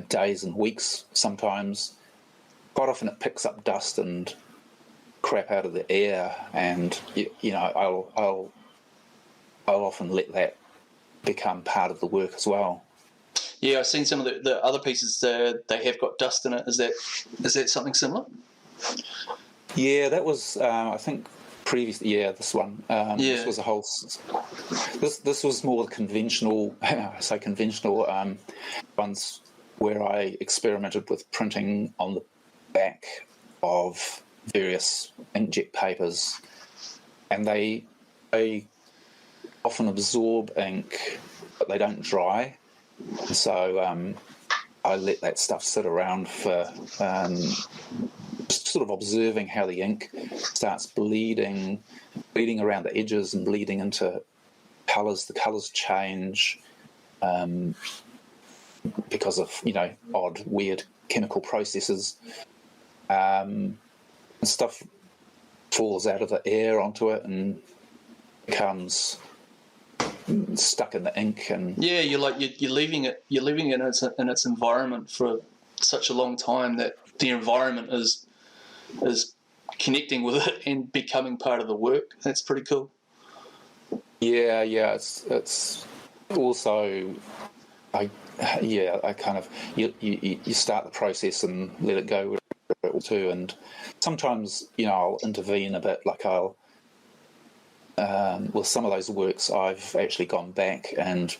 days and weeks sometimes. Quite often it picks up dust and crap out of the air, and I'll often let that become part of the work as well. Yeah, I've seen some of the other pieces. They have got dust in it. Is that something similar? Yeah, that was I think previously. Yeah, this one. This was a whole. This was more conventional. I say conventional ones where I experimented with printing on the back of various inkjet papers, and they often absorb ink, but they don't dry. So I let that stuff sit around for just sort of observing how the ink starts bleeding around the edges and bleeding into colours. The colours change because of odd, weird chemical processes. And stuff falls out of the air onto it and becomes stuck in the ink. And yeah, you're leaving it in its environment for such a long time that the environment is connecting with it and becoming part of the work. That's pretty cool. Yeah, it's also I kind of you start the process and let it go where it will too, and sometimes I'll intervene a bit. Like I'll with some of those works I've actually gone back and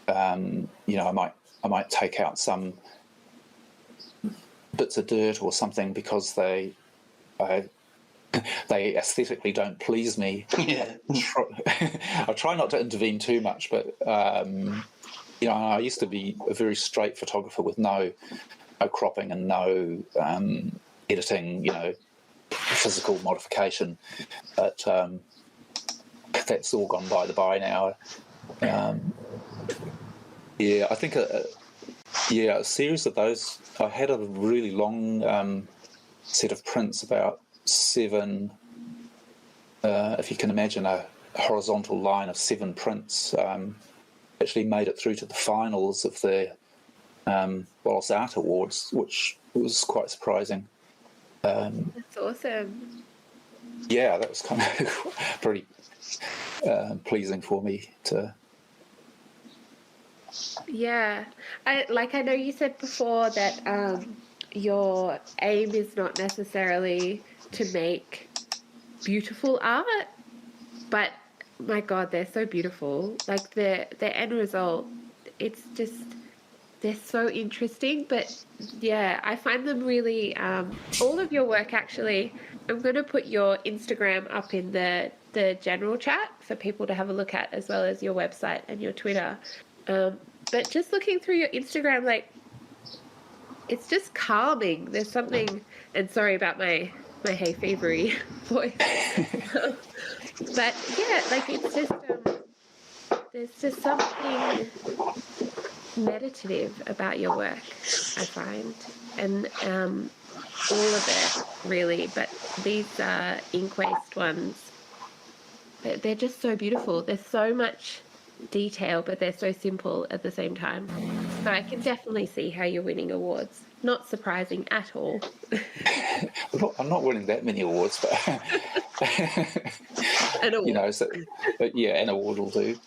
I might take out some bits of dirt or something because they aesthetically don't please me. Yeah. I try not to intervene too much, but I used to be a very straight photographer with no cropping and no editing, physical modification. But that's all gone by the by now. I think a series of those. I had a really long set of prints, about 7. If you can imagine a horizontal line of 7 prints, actually made it through to the finals of the Wallace Art Awards, which was quite surprising. That's awesome. Yeah, that was kind of pretty pleasing for me to. Yeah, I know you said before that your aim is not necessarily to make beautiful art, but my God, they're so beautiful. Like the end result, it's just they're so interesting. But yeah, I find them really all of your work actually. I'm going to put your Instagram up in the general chat for people to have a look at, as well as your website and your Twitter. But just looking through your Instagram, like, it's just calming. There's something, and sorry about my hay fevery voice. But yeah, like it's just there's just something meditative about your work, I find, and all of it really. But these ink waste ones, they're just so beautiful. There's so much detail, but they're so simple at the same time. So I can definitely see how you're winning awards. Not surprising at all. I'm not winning that many awards, but An award. But yeah, an award will do.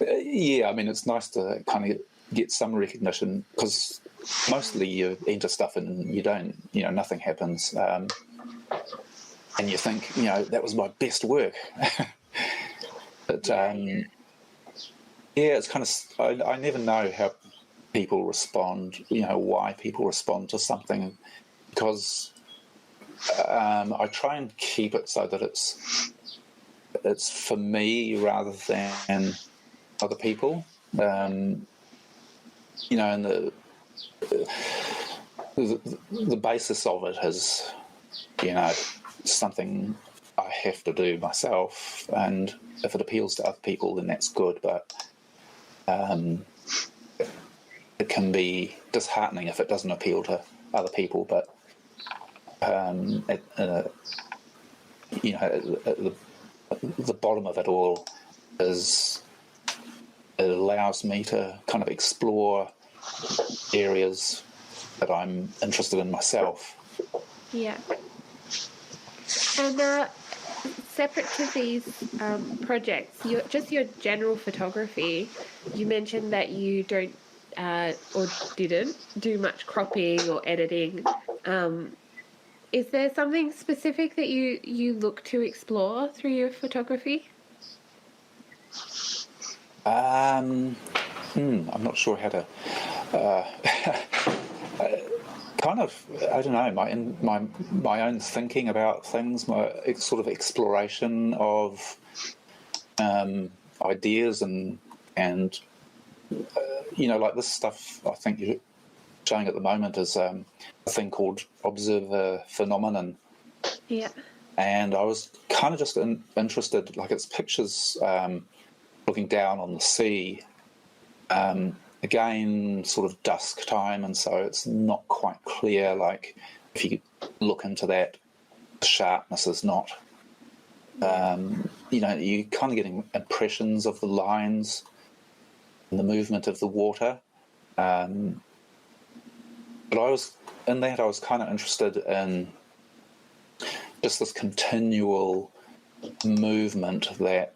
Yeah, I mean, it's nice to kind of get some recognition, because mostly you enter stuff and you don't, nothing happens, and you think, that was my best work. But yeah, it's kind of, I never know how people respond, why people respond to something, because I try and keep it so that it's for me rather than other people. And the basis of it is, something I have to do myself, and if it appeals to other people, then that's good. But it can be disheartening if it doesn't appeal to other people. But at the bottom of it all is, it allows me to kind of explore areas that I'm interested in myself. Yeah. And separate to these projects, your general photography, you mentioned that you don't or didn't do much cropping or editing. Is there something specific that you look to explore through your photography? I'm not sure how to. Kind of, I don't know. My own thinking about things, my sort of exploration of ideas and like this stuff. I think you're showing at the moment is a thing called observer phenomenon. Yeah. And I was kind of just interested, like it's pictures looking down on the sea. Again, sort of dusk time, and so it's not quite clear. Like if you look into that, the sharpness is not. You're kind of getting impressions of the lines and the movement of the water. But I was kind of interested in just this continual movement that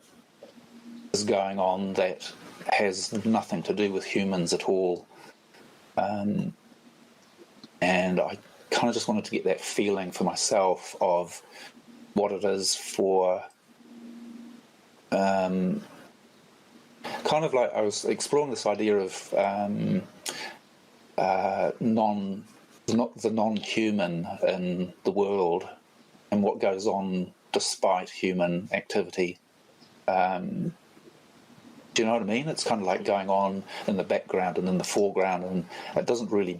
is going on that has nothing to do with humans at all. And I kind of just wanted to get that feeling for myself of what it is for kind of like I was exploring this idea of the non-human in the world and what goes on despite human activity. Do you know what I mean? It's kind of like going on in the background and in the foreground, and it doesn't really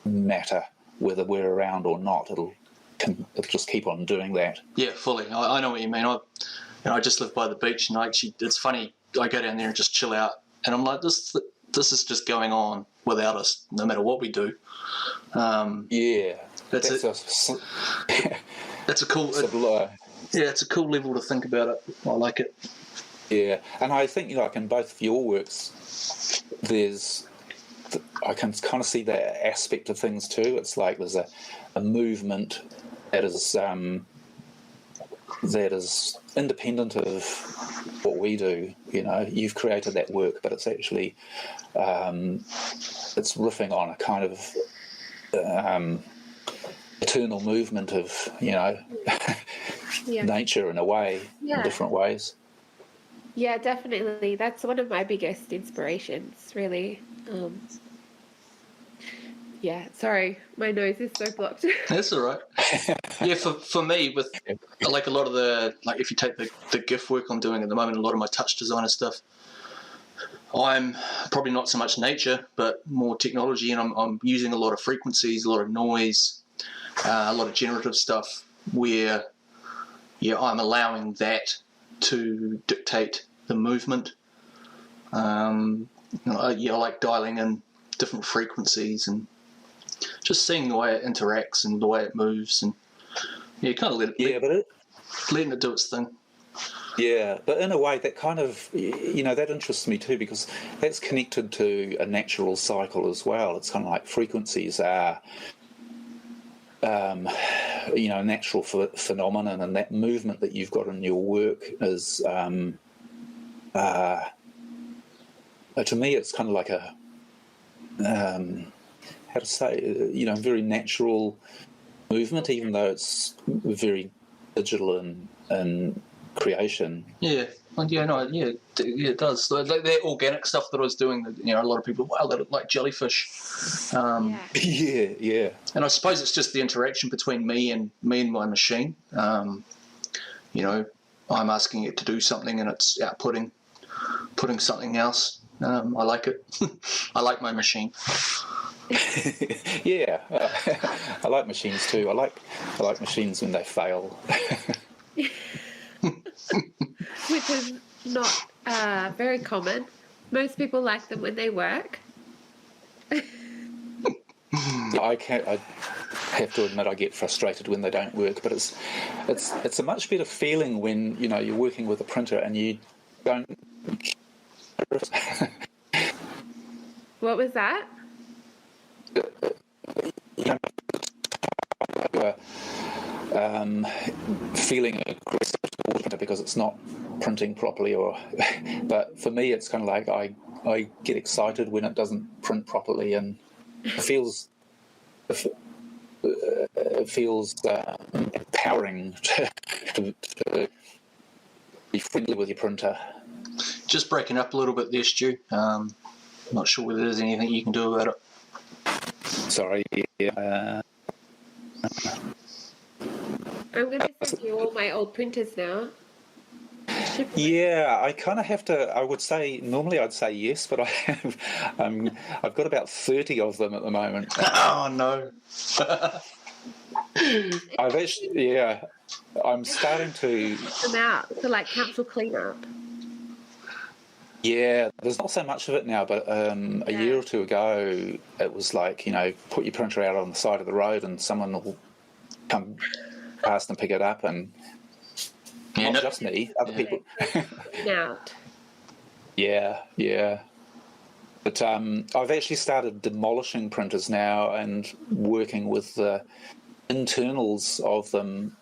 matter whether we're around or not. It'll just keep on doing that. Yeah, fully. I know what you mean. I just live by the beach, and it's funny. I go down there and just chill out, and I'm like, this is just going on without us, no matter what we do. Yeah, that's a cool. It's a cool level to think about it. I like it. Yeah, and I think like in both of your works, I can kind of see that aspect of things too. It's like there's a movement that is independent of what we do. You've created that work, but it's actually it's riffing on a kind of eternal movement of nature in a way, in different ways. Yeah, definitely. That's one of my biggest inspirations, really. Sorry, my nose is so blocked. That's all right. Yeah, for me, with like a lot of if you take the GIF work I'm doing at the moment, a lot of my touch designer stuff, I'm probably not so much nature, but more technology, and I'm using a lot of frequencies, a lot of noise, a lot of generative stuff, where I'm allowing that to dictate the movement. I like dialing in different frequencies and just seeing the way it interacts and the way it moves, and kind of letting it do its thing. Yeah, but in a way that kind of, that interests me too, because that's connected to a natural cycle as well. It's kind of like frequencies are a natural phenomenon, and that movement that you've got in your work is, to me, it's kind of like a, very natural movement, even though it's very digital and creation. Yeah. It does. That organic stuff that I was doing, a lot of people, wow, they look like jellyfish. Yeah. And I suppose it's just the interaction between me and my machine. I'm asking it to do something, and it's outputting something else. I like it. I like my machine. Yeah, I like machines too. I like machines when they fail. Which is not very common. Most people like them when they work. I have to admit I get frustrated when they don't work, but it's a much better feeling when you're working with a printer and you don't. What was that? Feeling aggressive towards it because it's not printing properly, but for me it's kind of like I get excited when it doesn't print properly, and it feels empowering to be friendly with your printer. Just breaking up a little bit there, Stu. Not sure whether there's anything you can do about it. Sorry. I'm going to send you all my old printers now. Yeah, I kind of have to. I would say normally I'd say yes, but I've got about 30 of them at the moment. Oh no! I'm starting to them out for like council cleanup. Yeah, there's not so much of it now, but a year or two ago, it was like, put your printer out on the side of the road and someone will come past and pick it up, and not just me, other people. Out. Yeah. But I've actually started demolishing printers now and working with the internals of them.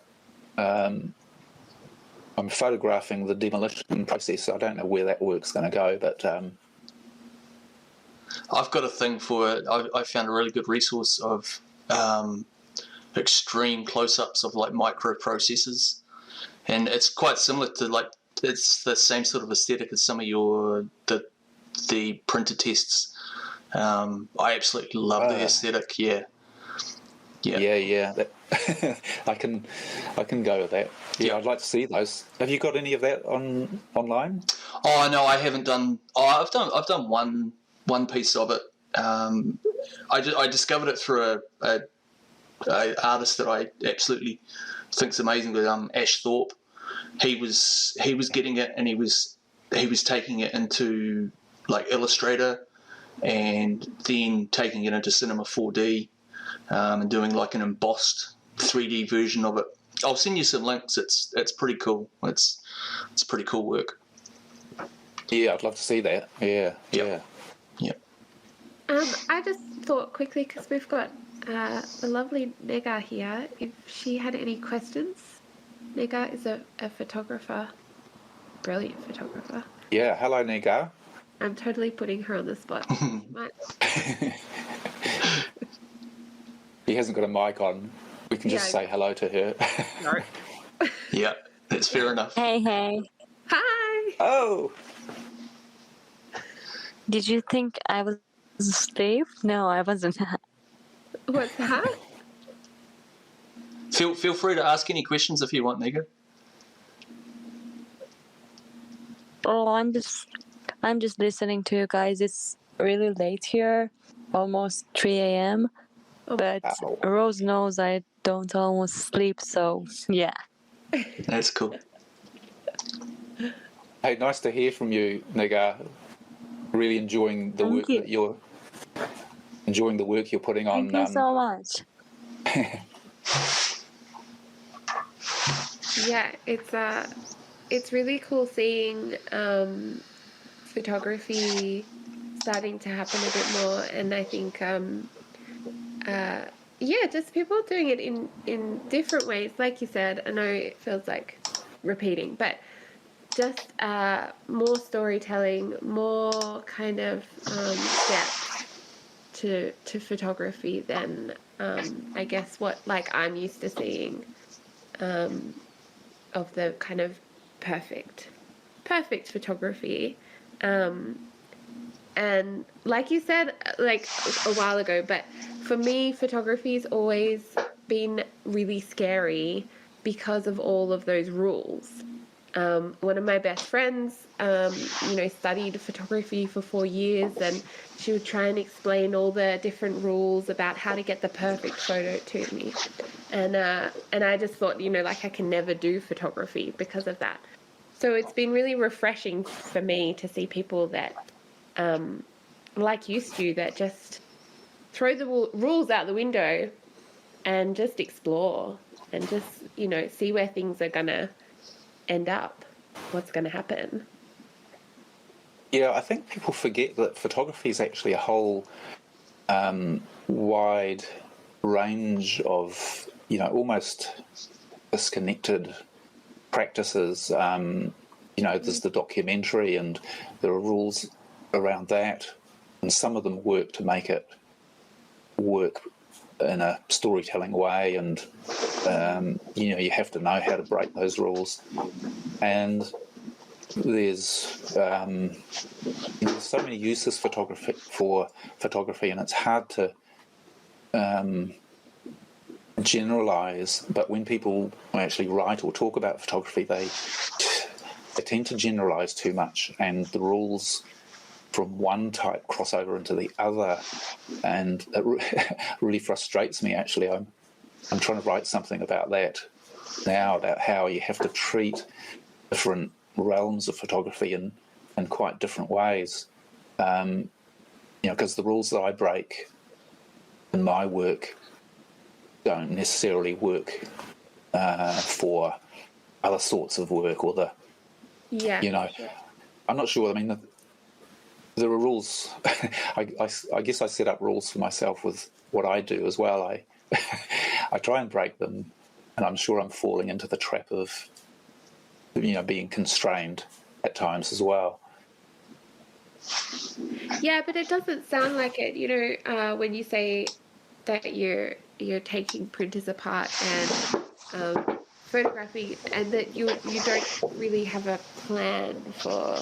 I'm photographing the demolition process, so I don't know where that work's going to go, but I've got a thing for it. I found a really good resource of extreme close-ups of like microprocessors, and it's quite similar to it's the same sort of aesthetic as some of the printer tests. I absolutely love the aesthetic. Yeah. That, I can go with that. Yeah, I'd like to see those. Have you got any of that online? Oh no, I haven't done. Oh, I've done one piece of it. I discovered it through a artist that I absolutely think's amazing, with Ash Thorpe. He was getting it, and he was taking it into like Illustrator, and then taking it into Cinema 4D. And doing like an embossed 3D version of it. I'll send you some links. It's pretty cool. It's pretty cool work. Yeah, I'd love to see that. Yeah. I just thought quickly, because we've got the lovely Nega here, if she had any questions. Nega is a photographer, brilliant photographer. Yeah, hello Nega. I'm totally putting her on the spot. He hasn't got a mic on. We can just say hello to her. No. Yeah, that's fair enough. Hey. Hi. Oh. Did you think I was asleep? No, I wasn't. What's that? Feel free to ask any questions if you want, Nega. Oh, I'm just listening to you guys. It's really late here, almost 3 a.m. But Rose knows I don't almost sleep, so yeah. That's cool. Hey, nice to hear from you, Nega. Really enjoying the work that you're putting on. Thank you so much. Yeah, it's really cool seeing photography starting to happen a bit more, and I think just people doing it in different ways. Like you said, I know it feels like repeating, but just more storytelling, more kind of depth to photography than I guess what I'm used to seeing of the kind of perfect photography. And like you said, like a while ago, but for me, photography's always been really scary because of all of those rules. One of my best friends, studied photography for 4 years, and she would try and explain all the different rules about how to get the perfect photo to me. And I just thought, I can never do photography because of that. So it's been really refreshing for me to see people that, like you, Stu, that just throw the rules out the window and just explore and just, see where things are going to end up, what's going to happen. Yeah, I think people forget that photography is actually a whole wide range of, almost disconnected practices. There's the documentary, and there are rules around that, and some of them work to make it work in a storytelling way, and you have to know how to break those rules. And there's so many uses for photography, and it's hard to generalize. But when people actually write or talk about photography, they tend to generalize too much, and the rules from one type cross over into the other, and it really frustrates me. Actually, I'm trying to write something about that now, about how you have to treat different realms of photography in quite different ways, because the rules that I break in my work don't necessarily work for other sorts of work, or I'm not sure. I mean, there are rules. I guess I set up rules for myself with what I do as well. I try and break them, and I'm sure I'm falling into the trap of being constrained at times as well. Yeah, but it doesn't sound like it. When you say that you're taking printers apart and photographing, and that you don't really have a plan for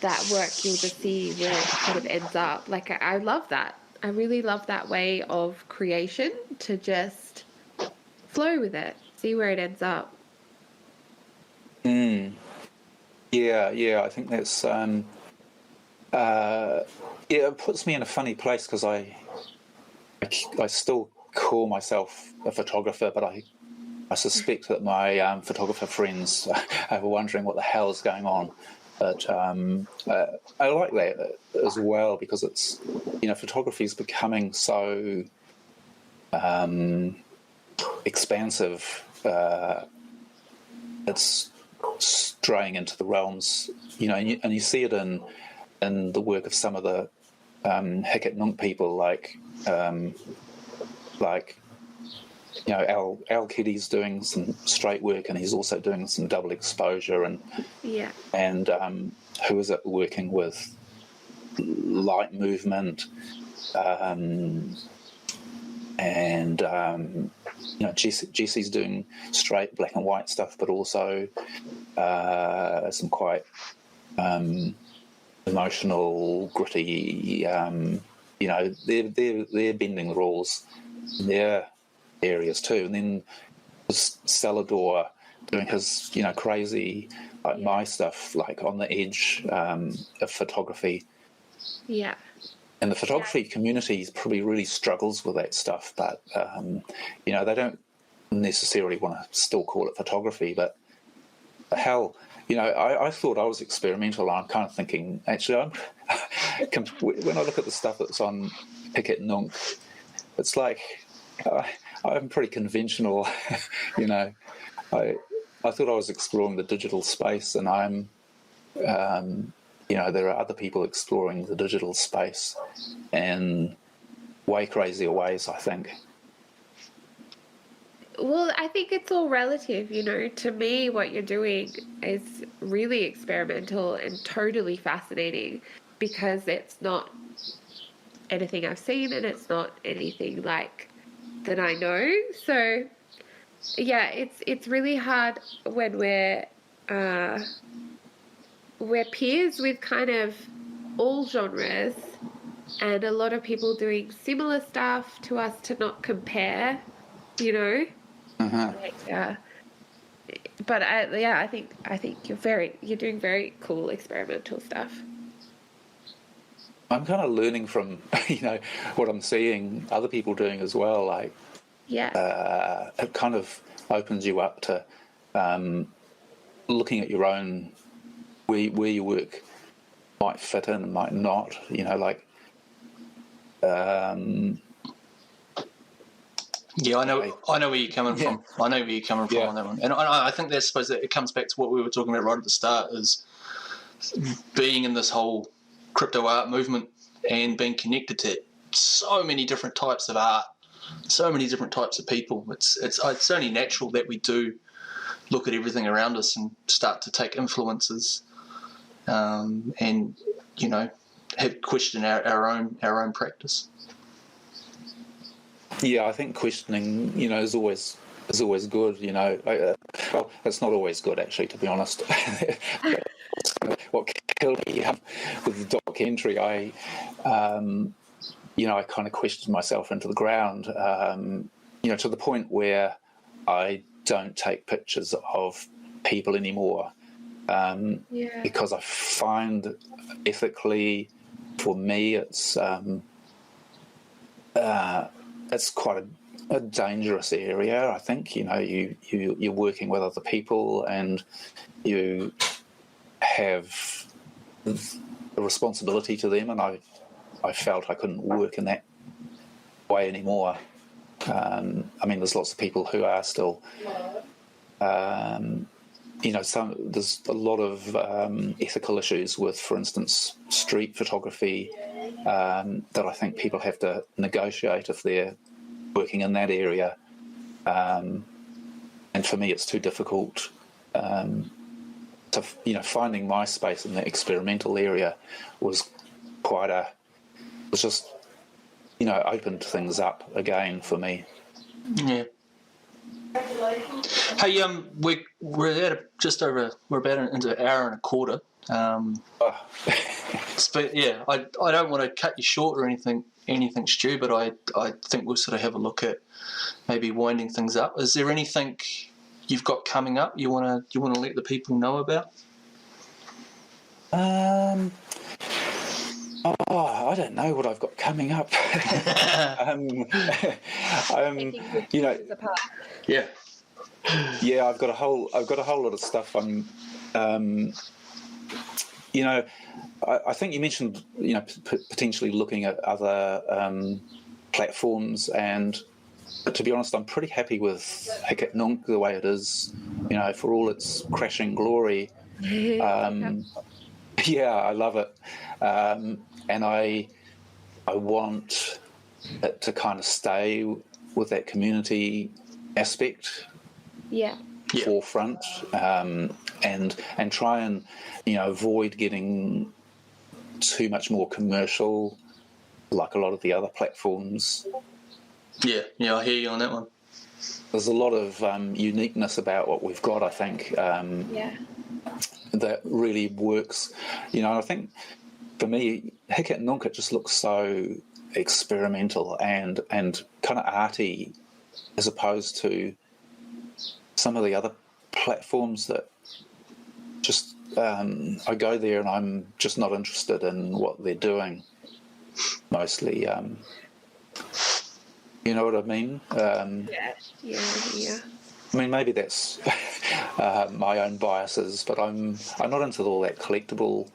that work, you'll just see where it kind of ends up. Like, I love that. I really love that way of creation, to just flow with it, see where it ends up. Yeah, I think that's it puts me in a funny place, because I still call myself a photographer, but I suspect that my photographer friends are wondering what the hell is going on. But I like that as well, because it's photography is becoming so expansive. It's straying into the realms, and you see it in the work of some of the Heket Nunk people, like Al Keddy's doing some straight work, and he's also doing some double exposure, and who is it working with light movement, Jesse's doing straight black and white stuff, but also some quite emotional, gritty. They're bending the rules in their areas too. And then Salador doing his crazy, like my stuff, like on the edge of photography. Yeah. And the photography community probably really struggles with that stuff, but they don't necessarily want to still call it photography. But hell, I thought I was experimental. I'm kind of thinking, actually, when I look at the stuff that's on Heket Nunk, it's like I'm pretty conventional. I thought I was exploring the digital space, and I'm. There are other people exploring the digital space in way crazier ways, I think. Well, I think it's all relative, To me, what you're doing is really experimental and totally fascinating, because it's not anything I've seen, and it's not anything like that I know. So, yeah, it's really hard when we're peers with kind of all genres, and a lot of people doing similar stuff to us, to not compare, But I think you're doing very cool experimental stuff. I'm kind of learning from what I'm seeing other people doing as well. Like, it kind of opens you up to looking at your own where your work might fit in and might not. Yeah, I know where you're coming from. I know where you're coming from on that one, and I think that's, I suppose, that it comes back to what we were talking about right at the start. Is being in this whole crypto art movement and being connected to so many different types of art, so many different types of people, it's only natural that we do look at everything around us and start to take influences, and have question our own practice. Yeah, I think questioning, is always good. Well, it's not always good, actually, to be honest. What killed me with the documentary, I kind of questioned myself into the ground, to the point where I don't take pictures of people anymore, because I find ethically, for me, it's quite a dangerous area. I think you're working with other people and you have a responsibility to them, and I felt I couldn't work in that way anymore. There's lots of people who are still, there's a lot of ethical issues with, for instance, street photography, that I think people have to negotiate if they're working in that area. And for me, it's too difficult. Finding my space in the experimental area was just opened things up again for me. Yeah. Hey, we're about into an hour and a quarter. But yeah, I don't want to cut you short or anything, Stu. But I think we'll sort of have a look at maybe winding things up. Is there anything you've got coming up you want to let the people know about? I don't know what I've got coming up. Yeah. Yeah, I've got a whole lot of stuff. I think you mentioned, potentially looking at other platforms, and to be honest, I'm pretty happy with Heket Nunk the way it is. For all its crashing glory. Yeah, I love it, and I want it to kind of stay with that community aspect. Yeah. Forefront, and try and avoid getting too much more commercial, like a lot of the other platforms. Yeah, I hear you on that one. There's a lot of uniqueness about what we've got, I think. That really works. I think for me, Heket Nunk, it just looks so experimental and kind of arty, as opposed to some of the other platforms that just I go there and I'm just not interested in what they're doing. Mostly, you know what I mean? Yeah. I mean, maybe that's my own biases, but I'm not into all that collectible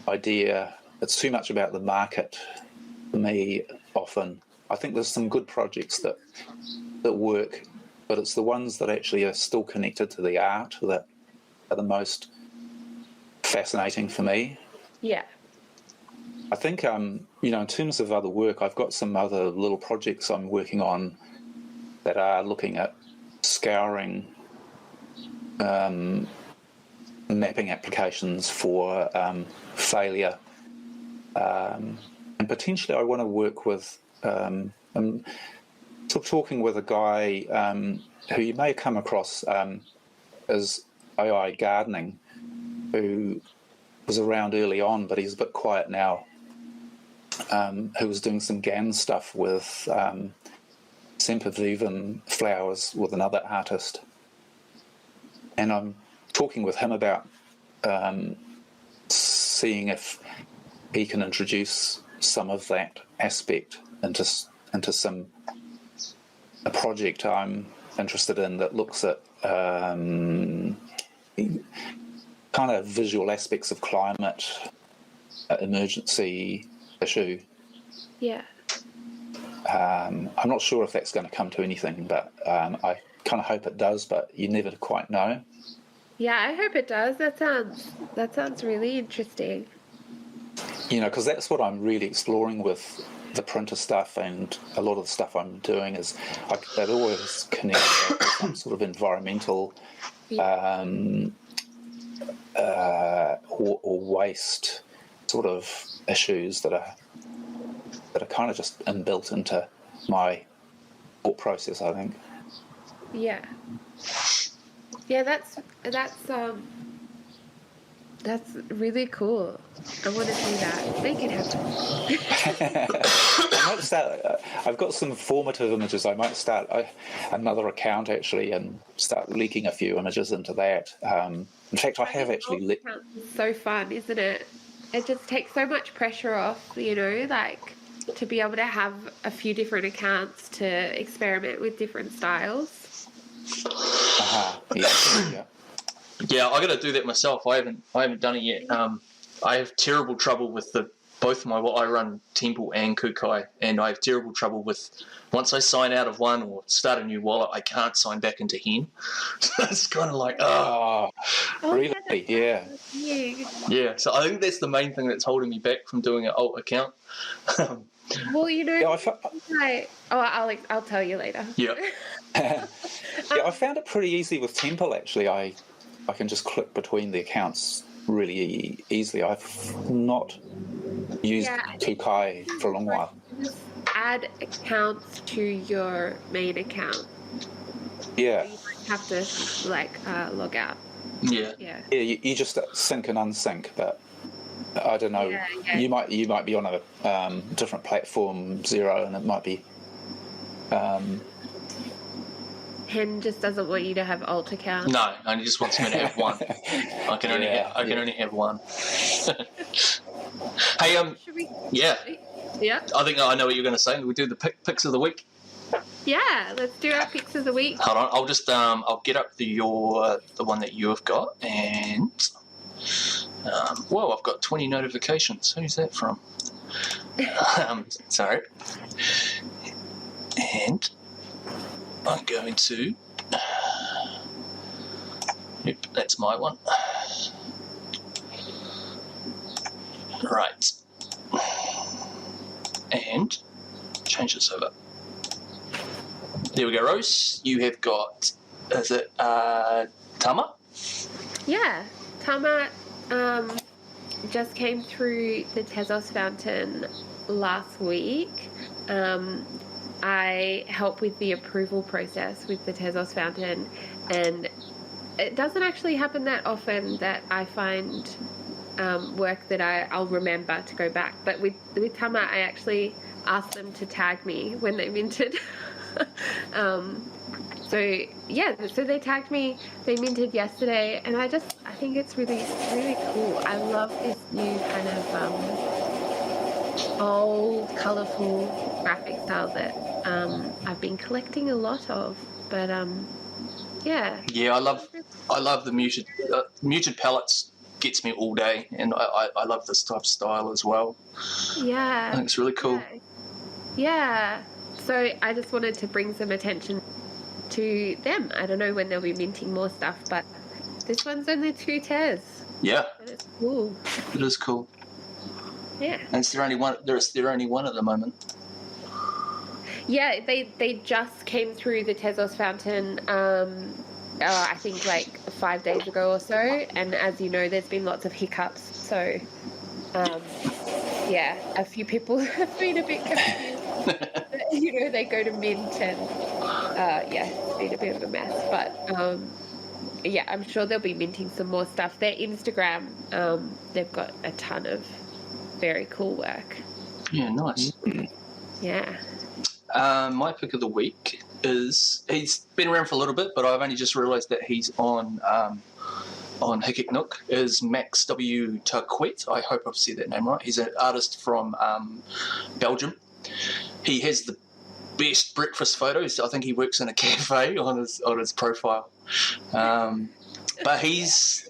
idea. It's too much about the market for me. Often, I think there's some good projects that work, but it's the ones that actually are still connected to the art that are the most fascinating for me. Yeah. I think, in terms of other work, I've got some other little projects I'm working on that are looking at scouring mapping applications for failure. And potentially I want to work with, I'm talking with a guy who you may come across as AI Gardening, who was around early on, but he's a bit quiet now, who was doing some GAN stuff with Sempervivum flowers with another artist. And I'm talking with him about seeing if he can introduce some of that aspect into a project I'm interested in that looks at kind of visual aspects of climate emergency issue. Yeah. I'm not sure if that's going to come to anything, but I kind of hope it does, but you never quite know. Yeah, I hope it does. That sounds really interesting. Because that's what I'm really exploring with the printer stuff, and a lot of the stuff I'm doing is it always connects back to some sort of environmental or waste sort of issues that are kind of just inbuilt into my thought process, I think. Yeah. Yeah, that's really cool. I want to see that. Make it happen. I might start. I've got some formative images. I might start another account actually and start leaking a few images into that. In fact, I have actually. It's so fun, isn't it? It just takes so much pressure off, like to be able to have a few different accounts to experiment with different styles. Yeah. Yeah, I got to do that myself. I haven't done it yet. I have terrible trouble with both my I run Temple and Kukai, and I have terrible trouble with once I sign out of one or start a new wallet, I can't sign back into Hen. So it's kind of like really? Yeah. Yeah. So I think that's the main thing that's holding me back from doing an alt account. Well, I'll tell you later. Yeah. Yeah, I found it pretty easy with Temple actually. I can just click between the accounts really easily. I've not used Kukai for a long while. Just add accounts to your main account. Yeah. So you don't have to log out. Yeah. Yeah. Yeah, you just sync and unsync, but I don't know. Yeah. You might be on a different platform, Zero, and it might be. Hen just doesn't want you to have alt accounts. No, only just wants me to have one. I can only have one. Hey, yeah. Yeah. I think I know what you're going to say. We do the picks of the week. Yeah, let's do our picks of the week. Hold on, I'll just I'll get up the one that you have got, and I've got 20 notifications. Who's that from? Sorry. And I'm going to. Yep, that's my one. Right. And change this over. There we go, Rose. You have got, is it Tama? Yeah, Tama just came through the Tezos fountain last week. I help with the approval process with the Tezos fountain, and it doesn't actually happen that often that I find work that I'll remember to go back. But with Tama, I actually asked them to tag me when they minted. So they tagged me. They minted yesterday, and I think it's really, really cool. I love this new kind of old, colourful graphic style that I've been collecting a lot of. But yeah. Yeah, I love the muted palettes. Gets me all day, and I love this type of style as well. Yeah. I think it's really cool. Yeah. So I just wanted to bring some attention to them. I don't know when they'll be minting more stuff, but this one's only 2 Tez. Yeah. And it's cool. It is cool. Yeah. And it's their only one. There's their only one at the moment. Yeah, they just came through the Tezos fountain. I think 5 days ago or so, and as you know, there's been lots of hiccups. So, a few people have been a bit confused. They go to mint and it's been a bit of a mess. But I'm sure they'll be minting some more stuff. Their Instagram, they've got a ton of very cool work. Yeah, nice. Yeah. My pick of the week is, he's been around for a little bit, but I've only just realised that he's on Hikik Nook, is Max W. Tarquet. I hope I've said that name right. He's an artist from Belgium. He has the best breakfast photos. I think he works in a cafe on his profile. But he's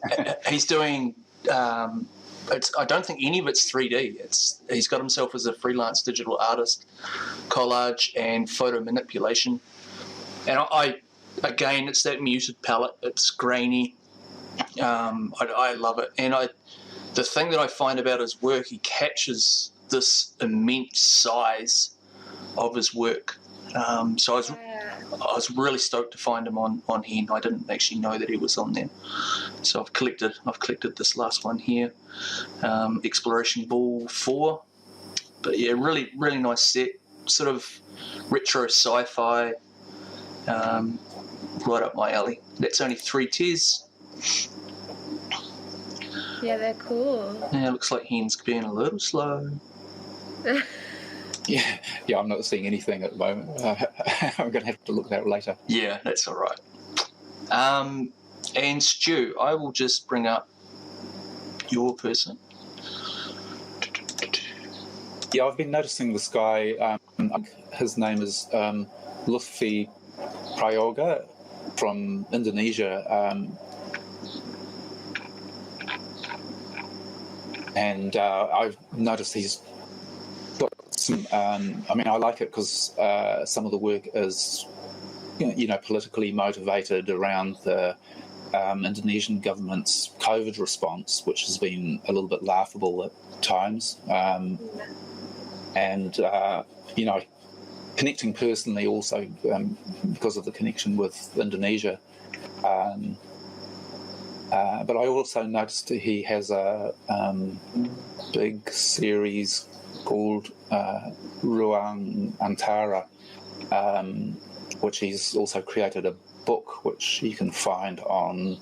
doing. I don't think any of it's 3D. He's got himself as a freelance digital artist, collage and photo manipulation. And again, it's that muted palette. It's grainy. I love it, and the thing that I find about his work, he captures this immense size of his work. So I was really stoked to find him on Hen. I didn't actually know that he was on there. So I've collected this last one here, Exploration Ball 4. But yeah, really, really nice set, sort of retro sci-fi, right up my alley. That's only 3 tiers. Yeah, they're cool. Yeah, looks like Hen's being a little slow. Yeah, I'm not seeing anything at the moment. I'm going to have to look at that later. Yeah, that's all right. And Stu, I will just bring up your person. Yeah, I've been noticing this guy. His name is Lutfi Prayoga from Indonesia. And I've noticed he's got some. I like it because some of the work is, politically motivated around the Indonesian government's COVID response, which has been a little bit laughable at times. And connecting personally also because of the connection with Indonesia. But I also noticed he has a big series called Ruang Antara, which he's also created a book which you can find on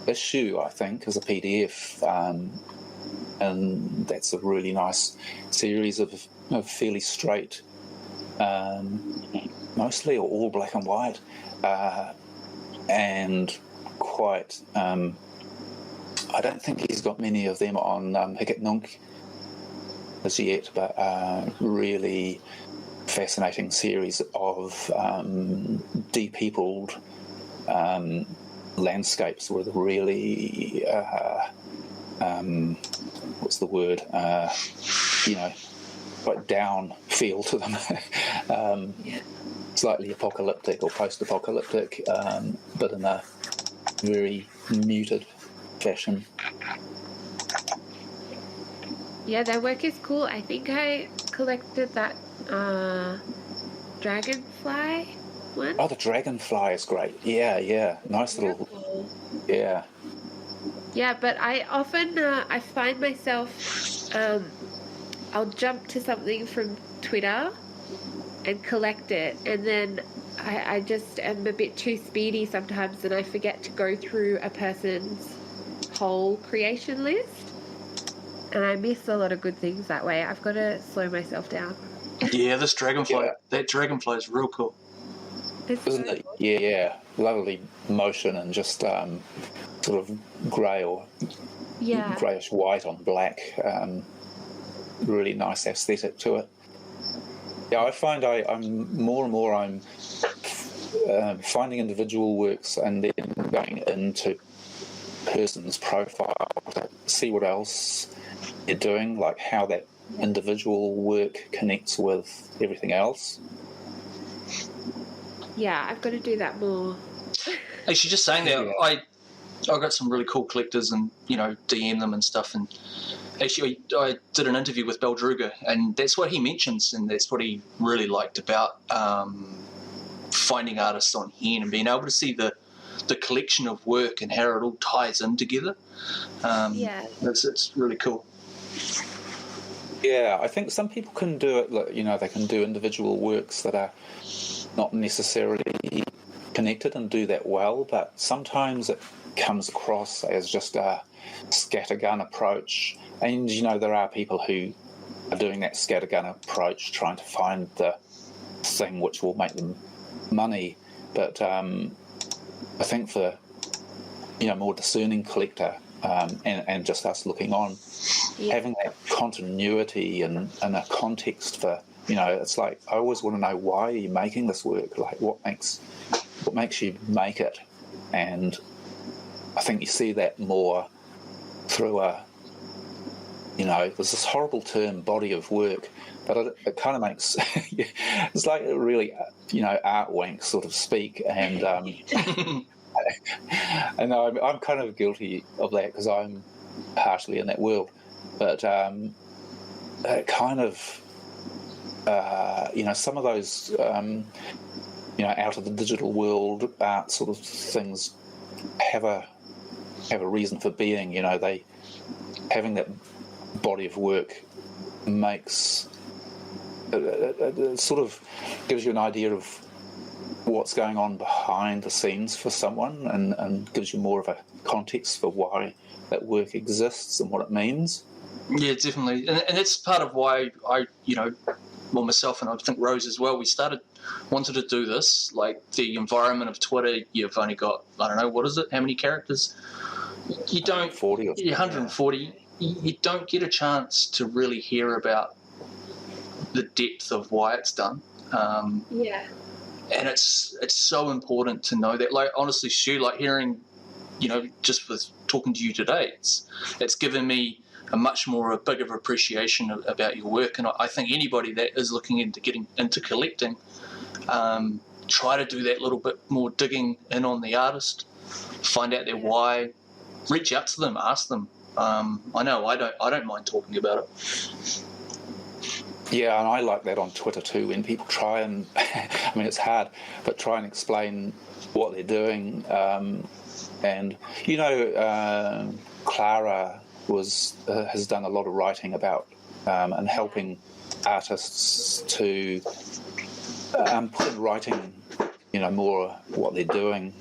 Issue, I think, as a PDF. And that's a really nice series of fairly straight, mostly or all black and white, and quite. I don't think he's got many of them on Hikit Nunk as yet, but really fascinating series of depeopled landscapes with really. What's the word? Quite down feel to them. Slightly apocalyptic or post-apocalyptic, but in a very muted fashion. Yeah, their work is cool. I think I collected that dragonfly one. Oh, the dragonfly is great. Yeah. Nice little. Cool. Yeah. Yeah, but I often I find myself I'll jump to something from Twitter and collect it, and then I just am a bit too speedy sometimes, and I forget to go through a person's whole creation list, and I miss a lot of good things that way. I've got to slow myself down. Yeah, this dragonfly, that dragonfly is real cool. Isn't it? Yeah. Lovely motion and just sort of grey or greyish white on black. Really nice aesthetic to it. Yeah, I find I'm more and more finding individual works and then going into person's profile to see what else they're doing, like how that individual work connects with everything else. Yeah, I've got to do that more. Actually, just saying that, I got some really cool collectors and, DM them and stuff. And actually, I did an interview with Beldruga, and that's what he mentions, and that's what he really liked about finding artists on Hen and being able to see the collection of work and how it all ties in together. It's really cool. Yeah, I think some people can do it, they can do individual works that are not necessarily connected and do that well, but sometimes it comes across as just a scattergun approach. And, there are people who are doing that scattergun approach, trying to find the thing which will make them money. But I think for, more discerning collector and just us looking on, having that continuity and a context for, it's like I always want to know, why are you making this work? Like, what makes you make it? And I think you see that more through there's this horrible term, body of work, but it kind of makes it's like really art wank, sort of speak, and And I'm kind of guilty of that because I'm partially in that world. But it kind of, some of those, out of the digital world art sort of things have a reason for being. Having that body of work makes it sort of gives you an idea of what's going on behind the scenes for someone, and gives you more of a context for why that work exists and what it means. Yeah, definitely, and that's part of why myself and I think Rose as well, we wanted to do this. Like the environment of Twitter, you've only got, I don't know, what is it? How many characters? You don't 40 or 140. You don't get a chance to really hear about the depth of why it's done. And it's so important to know that. Like honestly, Stu, like hearing, just with talking to you today, it's given me a bigger appreciation about your work. And I think anybody that is looking into getting into collecting, try to do that little bit more digging in on the artist, find out their why, reach out to them, ask them. I know I don't mind talking about it. Yeah, and I like that on Twitter too, when people try and, I mean, it's hard, but try and explain what they're doing. And, Clara has done a lot of writing about and helping artists to put in writing, more what they're doing,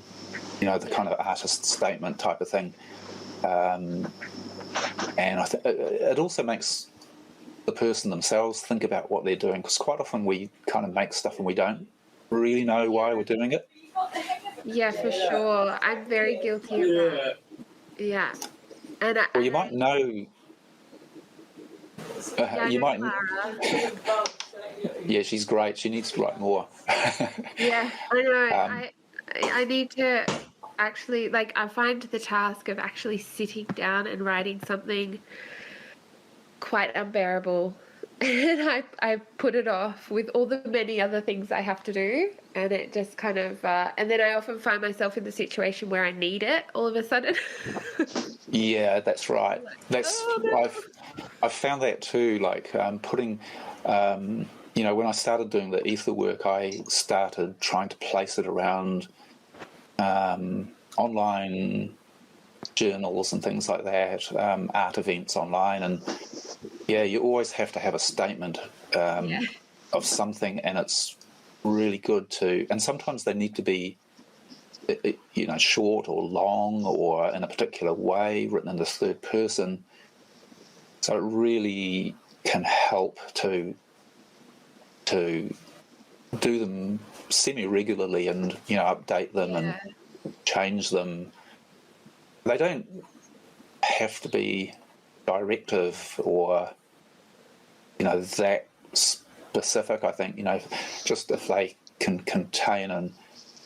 the kind of artist statement type of thing. And I think it also makes the person themselves think about what they're doing, because quite often we kind of make stuff and we don't really know why we're doing it. Yeah, for sure. I'm very guilty of that. Yeah. And you might know. You might. Yeah, she's great. She needs to write more. Yeah, I know. I need to actually, I find the task of actually sitting down and writing something quite unbearable, and I put it off with all the many other things I have to do, and it just kind of and then I often find myself in the situation where I need it all of a sudden. Yeah, that's right. I've found that too. Putting, when I started doing the ether work, I started trying to place it around online journals and things like that, art events online, and you always have to have a statement of something, and it's really good to. And sometimes they need to be, short or long or in a particular way, written in the third person. So it really can help to do them semi-regularly and, update them and change them. They don't have to be directive or, that specific, I think, just if they can contain an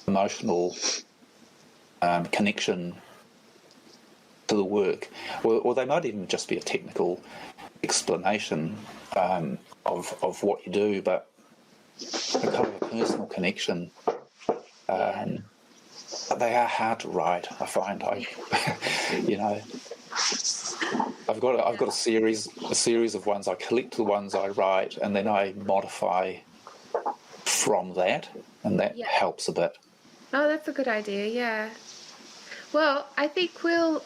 emotional connection to the work, or they might even just be a technical explanation of what you do, but a kind of a personal connection. But they are hard to write. I find I've got a series of ones. I collect the ones I write, and then I modify from that, and that helps a bit. Oh, that's a good idea. Yeah. Well, I think we'll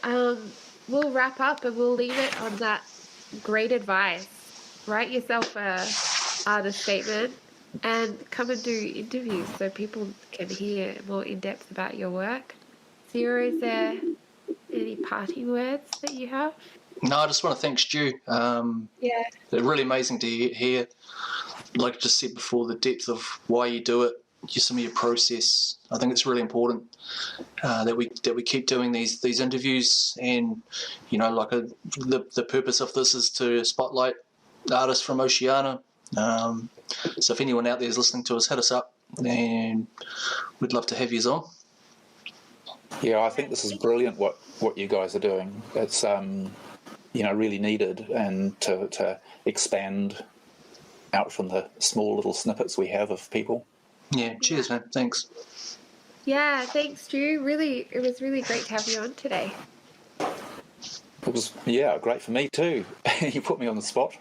wrap up and we'll leave it on that great advice. Write yourself a artist statement and come and do interviews so people can hear more in depth about your work. Zero, is there any parting words that you have? No, I just want to thank Stu. They're really amazing to hear. Like I just said before, the depth of why you do it, some of your process. I think it's really important that we keep doing these interviews, and the purpose of this is to spotlight artists from Oceania. So if anyone out there is listening to us, hit us up, and we'd love to have you on. Yeah, I think this is brilliant what you guys are doing. It's really needed, and to expand out from the small little snippets we have of people. Yeah, cheers, man. Thanks. Yeah, thanks, Stu. Really, it was really great to have you on today. It was, great for me too. You put me on the spot.